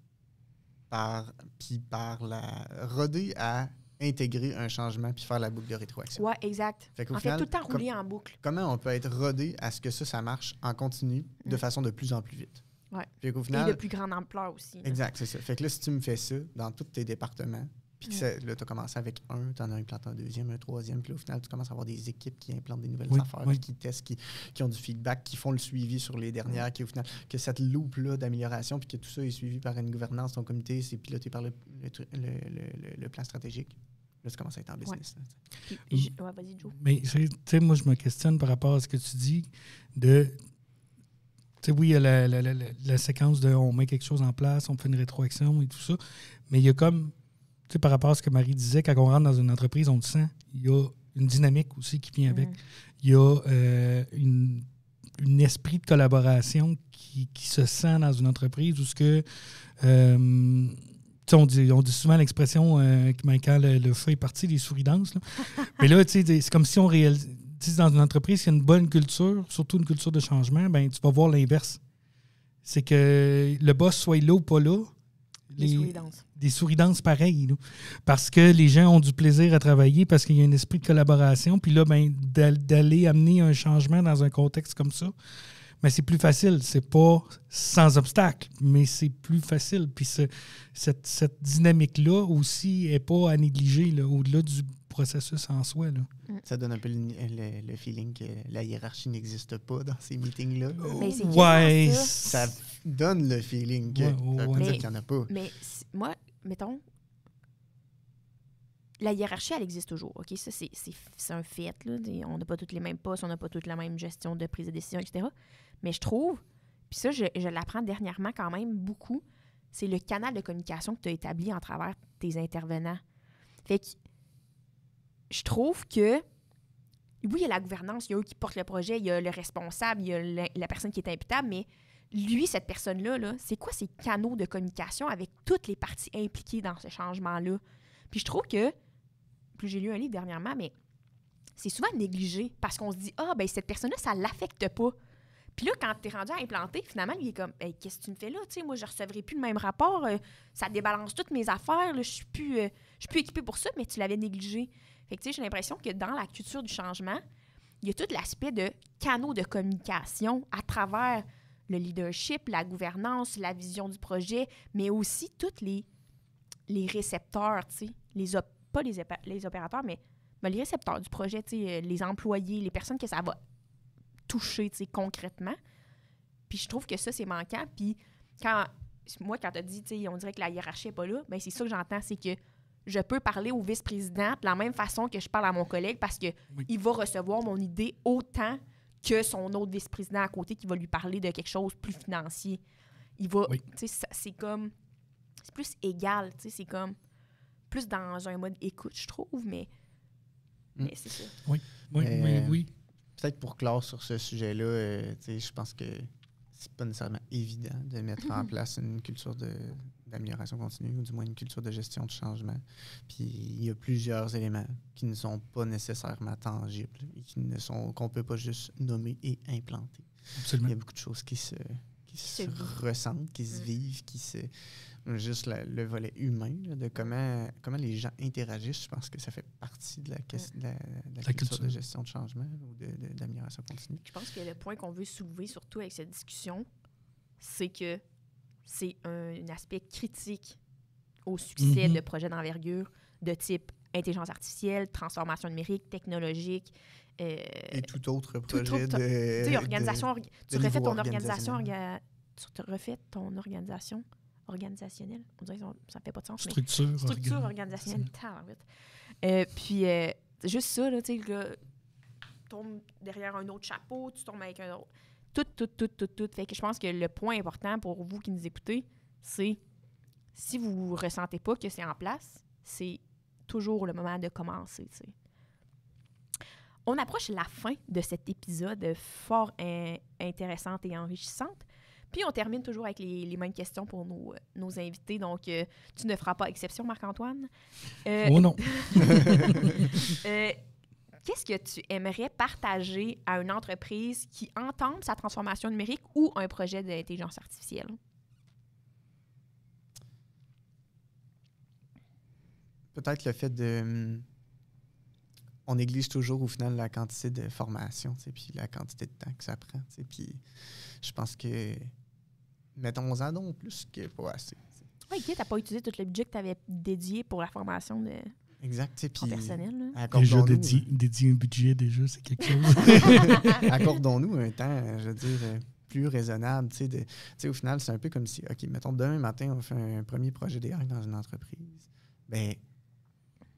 rodées à intégrer un changement puis faire la boucle de rétroaction. Oui, exact. Fait tout le temps rouler en boucle. Comment on peut être rodé à ce que ça marche en continu de façon de plus en plus vite? Ouais. Puis qu'au final, et de plus grande ampleur aussi. Là. Exact, c'est ça. Fait que là, si tu me fais ça dans tous tes départements, puis que là, tu as commencé avec un, tu en as implanté un deuxième, un troisième, puis là, au final, tu commences à avoir des équipes qui implantent des nouvelles affaires, puis qui testent, qui ont du feedback, qui font le suivi sur les dernières, qui au final, que cette loupe-là d'amélioration, puis que tout ça est suivi par une gouvernance, ton comité, c'est piloté par le plan stratégique. Là, tu commences à être en business. Ouais. Vas-y, Joe. Mais, tu sais, moi, je me questionne par rapport à ce que tu dis de... Tu sais, oui, il y a la séquence de on met quelque chose en place, on fait une rétroaction et tout ça, mais il y a comme... Tu sais, par rapport à ce que Marie disait, quand on rentre dans une entreprise, on le sent. Il y a une dynamique aussi qui vient avec. Il y a un esprit de collaboration qui se sent dans une entreprise où ce que... on dit souvent l'expression quand le feu est parti, les souris dansent. Là. Mais là, c'est comme si on réalise... Dans une entreprise, s'il y a une bonne culture, surtout une culture de changement, ben tu vas voir l'inverse. C'est que le boss soit là ou pas là, des souris dansent pareil. Là. Parce que les gens ont du plaisir à travailler, parce qu'il y a un esprit de collaboration. Puis là, ben, d'aller amener un changement dans un contexte comme ça, ben, c'est plus facile. C'est pas sans obstacle, mais c'est plus facile. Puis cette dynamique-là aussi n'est pas à négliger là, au-delà du processus en soi. Là. Ça donne un peu le feeling que la hiérarchie n'existe pas dans ces meetings-là. Mais c'est ouais, ça donne le feeling que ça veut dire qu'il n'y en a pas. Mais moi, mettons, la hiérarchie, elle existe toujours. OK? Ça, c'est un fait. Là. On n'a pas tous les mêmes postes, on n'a pas toute la même gestion de prise de décision, etc. Mais je trouve, puis ça, je l'apprends dernièrement quand même beaucoup, c'est le canal de communication que tu as établi en travers tes intervenants. Fait que je trouve que, oui, il y a la gouvernance, il y a eux qui portent le projet, il y a le responsable, il y a la personne qui est imputable, mais lui, cette personne-là, là, c'est quoi ses canaux de communication avec toutes les parties impliquées dans ce changement-là? Puis je trouve que, plus j'ai lu un livre dernièrement, mais c'est souvent négligé parce qu'on se dit, ben cette personne-là, ça ne l'affecte pas. Puis là, quand t'es rendu à implanter, finalement, lui, il est comme hey, « Qu'est-ce que tu me fais là? Moi, je ne recevrai plus le même rapport. Ça débalance toutes mes affaires. Je suis plus équipée pour ça, mais tu l'avais négligé. » Fait que j'ai l'impression que dans la culture du changement, il y a tout l'aspect de canaux de communication à travers le leadership, la gouvernance, la vision du projet, mais aussi tous les récepteurs, pas les opérateurs, mais les récepteurs du projet, les employés, les personnes que ça va toucher concrètement. Puis je trouve que ça, c'est manquant. Puis quand tu as dit, on dirait que la hiérarchie n'est pas là, bien, c'est ça que j'entends, c'est que je peux parler au vice-président de la même façon que je parle à mon collègue parce qu'il va recevoir mon idée autant que son autre vice-président à côté qui va lui parler de quelque chose de plus financier. Il va, c'est comme, c'est plus égal, c'est comme plus dans un mode écoute, je trouve, mais c'est ça. Oui. Peut-être pour clore sur ce sujet-là, je pense que c'est pas nécessairement évident de mettre en place une culture d'amélioration continue, ou du moins une culture de gestion de changement. Puis il y a plusieurs éléments qui ne sont pas nécessairement tangibles et qu'on ne peut pas juste nommer et implanter. Absolument. Il y a beaucoup de choses qui se ressentent, qui se vivent, juste le volet humain de comment les gens interagissent. Je pense que ça fait partie de la culture de gestion de changement ou d'amélioration continue. Je pense que le point qu'on veut soulever surtout avec cette discussion, c'est que c'est un aspect critique au succès de projets d'envergure de type intelligence artificielle, transformation numérique, technologique. Et tout autre projet organisation. Tu refais ton organisation. Tu refais ton organisation organisationnelle. On dirait que ça ne fait pas de sens. Structure organisationnelle. Puis, juste ça, là, tu tombes derrière un autre chapeau, tu tombes avec un autre. Tout. Fait que je pense que le point important pour vous qui nous écoutez, c'est si vous ne ressentez pas que c'est en place, c'est toujours le moment de commencer, t'sais. On approche la fin de cet épisode fort intéressante et enrichissante. Puis, on termine toujours avec les mêmes questions pour nos invités. Donc, tu ne feras pas exception, Marc-Antoine. Oh non! Qu'est-ce que tu aimerais partager à une entreprise qui entame sa transformation numérique ou un projet d'intelligence artificielle? Peut-être le fait de... On néglige toujours au final la quantité de formation, puis la quantité de temps que ça prend. Puis je pense que mettons-en donc plus que pas assez. Oui, tu n'as pas utilisé tout le budget que tu avais dédié pour la formation de ton personnel. Déjà dédié un budget, déjà, c'est quelque chose. Accordons-nous un temps, je veux dire, plus raisonnable. Au final, c'est un peu comme si, OK, mettons, demain matin, on fait un premier projet d'AI dans une entreprise. Bien,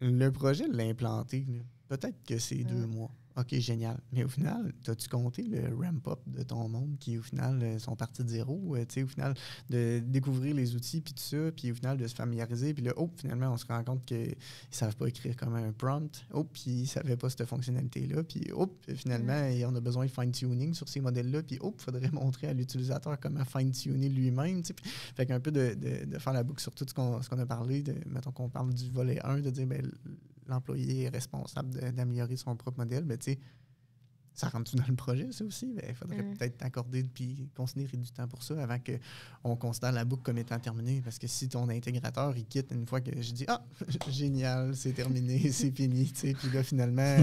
le projet de l'implanter, peut-être que c'est 2 mois. OK, génial. Mais au final, as-tu compté le ramp-up de ton monde qui, au final, sont partis de zéro? Au final, de découvrir les outils, puis tout ça, puis au final, de se familiariser. Puis là, finalement, on se rend compte qu'ils ne savent pas écrire comme un prompt. Puis ils ne savaient pas cette fonctionnalité-là. Puis finalement, on a besoin de fine-tuning sur ces modèles-là. Puis il faudrait montrer à l'utilisateur comment fine-tuner lui-même. Fait qu'un peu de faire la boucle sur tout ce qu'on a parlé. Mettons qu'on parle du volet 1, de dire, l'employé est responsable d'améliorer son propre modèle, mais ça rentre-tu dans le projet, ça aussi? Il faudrait peut-être accorder puis considérer du temps pour ça avant qu'on considère la boucle comme étant terminée. Parce que si ton intégrateur, il quitte une fois que je dis « Ah, génial, c'est terminé, c'est fini. » Puis là, finalement,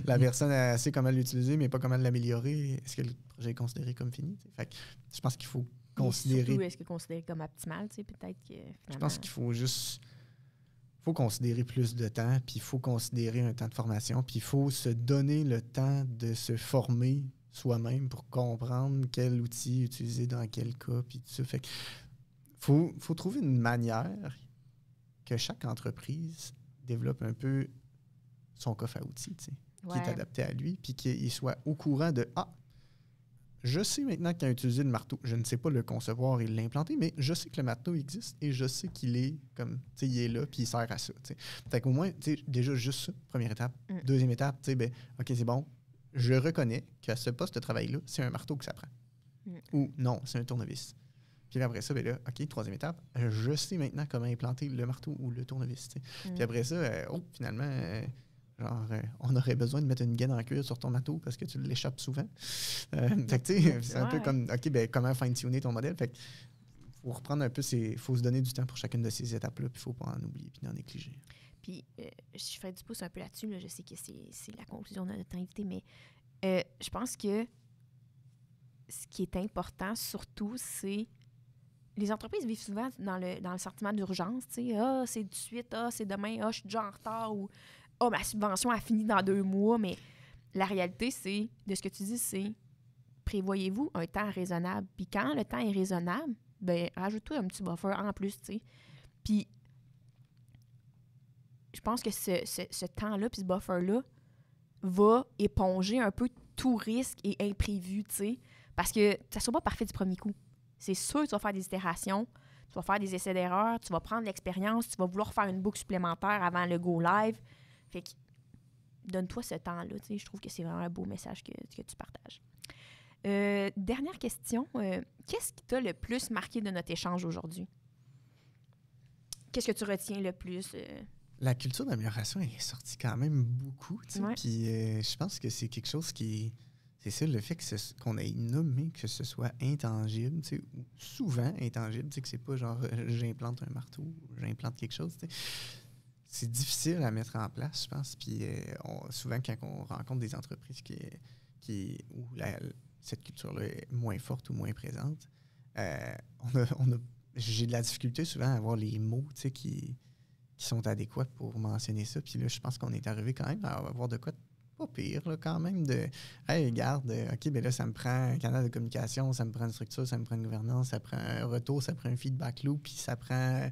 la personne elle sait comment l'utiliser, mais pas comment l'améliorer. Est-ce que le projet est considéré comme fini? Fait que je pense qu'il faut considérer... Surtout, est-ce que considéré comme optimal? Peut-être que finalement... Je pense qu'il faut juste... Il faut considérer plus de temps, puis il faut considérer un temps de formation, puis il faut se donner le temps de se former soi-même pour comprendre quel outil utiliser dans quel cas, puis tout ça. Fait que faut trouver une manière que chaque entreprise développe un peu son coffre à outils, qui est adapté à lui, puis qu'il soit au courant de « Ah, je sais maintenant qu'il a utilisé le marteau. Je ne sais pas le concevoir et l'implanter, mais je sais que le marteau existe et je sais qu'il est comme, il est là puis il sert à ça. T'sais. Fait qu'au moins, déjà juste ça, première étape. Deuxième étape, OK, c'est bon. Je reconnais qu'à ce poste de travail-là, c'est un marteau que ça prend. Ou non, c'est un tournevis. Puis après ça, OK, troisième étape, je sais maintenant comment implanter le marteau ou le tournevis. Puis après ça, finalement... Genre, on aurait besoin de mettre une gaine en cuir sur ton matos parce que tu l'échappes souvent. Fait que, tu sais, c'est un peu comme, OK, ben comment fine-tuner ton modèle? Fait que, faut reprendre un peu, faut se donner du temps pour chacune de ces étapes-là, puis il ne faut pas en oublier, puis en négliger. Puis, je ferai du pouce un peu là-dessus, là, je sais que c'est la conclusion de notre invité, mais je pense que ce qui est important, surtout, c'est les entreprises vivent souvent dans le sentiment d'urgence, tu sais, c'est tout de suite, c'est demain, je suis déjà en retard, ou ma subvention a fini dans 2 mois, mais la réalité, c'est, de ce que tu dis, c'est prévoyez-vous un temps raisonnable. Puis quand le temps est raisonnable, ben rajoute-toi un petit buffer en plus, tu sais. Puis je pense que ce temps-là, puis ce buffer-là, va éponger un peu tout risque et imprévu, tu sais. Parce que ça ne sera pas parfait du premier coup. C'est sûr que tu vas faire des itérations, tu vas faire des essais d'erreurs, tu vas prendre l'expérience, tu vas vouloir faire une boucle supplémentaire avant le go live. Fait que donne-toi ce temps-là, tu sais. Je trouve que c'est vraiment un beau message que tu partages. Dernière question. Qu'est-ce qui t'a le plus marqué de notre échange aujourd'hui? Qu'est-ce que tu retiens le plus? La culture d'amélioration est sortie quand même beaucoup, tu sais. Ouais. Puis je pense que c'est quelque chose qui... C'est ça, le fait qu'on ait nommé que ce soit intangible, tu sais, ou souvent intangible, tu sais, que c'est pas genre j'implante un marteau, j'implante quelque chose, tu sais. C'est difficile à mettre en place, je pense. Puis souvent, quand on rencontre des entreprises où cette culture-là est moins forte ou moins présente, j'ai de la difficulté souvent à avoir les mots, tu sais, qui sont adéquats pour mentionner ça. Puis là, je pense qu'on est arrivé quand même à avoir de quoi pas pire, là, quand même, de « Hey, regarde, OK, ben là, ça me prend un canal de communication, ça me prend une structure, ça me prend une gouvernance, ça prend un retour, ça prend un feedback loop, puis ça prend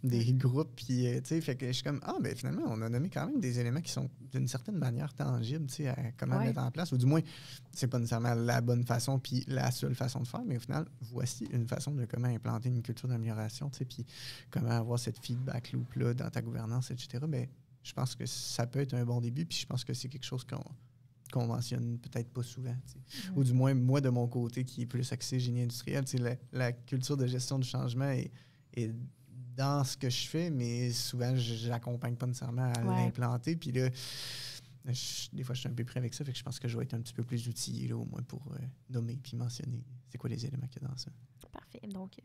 des groupes, puis, tu sais, fait que je suis comme, ben finalement, on a nommé quand même des éléments qui sont d'une certaine manière tangibles, tu sais, à comment mettre en place, ou du moins, c'est pas nécessairement la bonne façon, puis la seule façon de faire, mais au final, voici une façon de comment implanter une culture d'amélioration, tu sais, puis comment avoir cette feedback loop-là dans ta gouvernance, etc., ben je pense que ça peut être un bon début, puis je pense que c'est quelque chose qu'on mentionne peut-être pas souvent. Ou du moins, moi, de mon côté, qui est plus axé génie industriel, la culture de gestion du changement est dans ce que je fais, mais souvent, je l'accompagne pas nécessairement à l'implanter. Puis là, des fois, je suis un peu près avec ça, fait que je pense que je vais être un petit peu plus outillé, là, au moins, pour nommer puis mentionner c'est quoi les éléments qu'il y a dans ça. Parfait. Donc,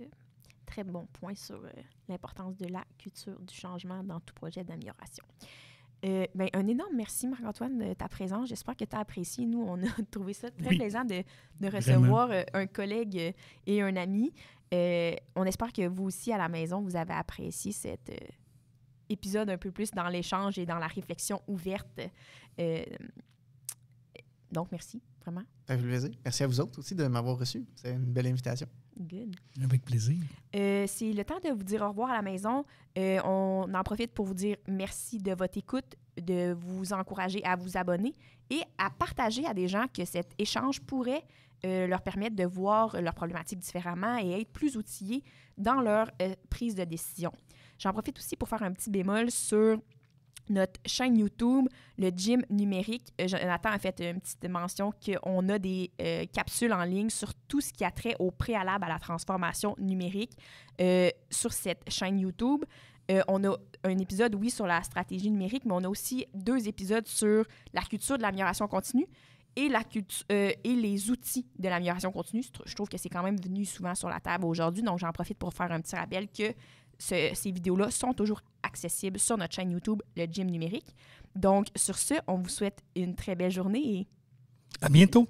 très bon point sur l'importance de la culture du changement dans tout projet d'amélioration. Un énorme merci, Marc-Antoine, de ta présence. J'espère que tu as apprécié. Nous, on a trouvé ça très plaisant de recevoir un collègue et un ami. On espère que vous aussi, à la maison, vous avez apprécié cet épisode un peu plus dans l'échange et dans la réflexion ouverte. Donc, merci, vraiment. Ça fait plaisir. Merci à vous autres aussi de m'avoir reçu. C'est une belle invitation. Good. Avec plaisir. C'est le temps de vous dire au revoir à la maison. On en profite pour vous dire merci de votre écoute, de vous encourager à vous abonner et à partager à des gens que cet échange pourrait leur permettre de voir leurs problématiques différemment et être plus outillés dans leur prise de décision. J'en profite aussi pour faire un petit bémol sur notre chaîne YouTube, le Gym numérique. Jonathan a fait une petite mention qu'on a des capsules en ligne sur tout ce qui a trait au préalable à la transformation numérique sur cette chaîne YouTube. On a un épisode, oui, sur la stratégie numérique, mais on a aussi 2 épisodes sur la culture de l'amélioration continue et les outils de l'amélioration continue. Je trouve que c'est quand même venu souvent sur la table aujourd'hui, donc j'en profite pour faire un petit rappel que ces vidéos-là sont toujours accessibles sur notre chaîne YouTube, le Gym numérique. Donc, sur ce, on vous souhaite une très belle journée et à bientôt!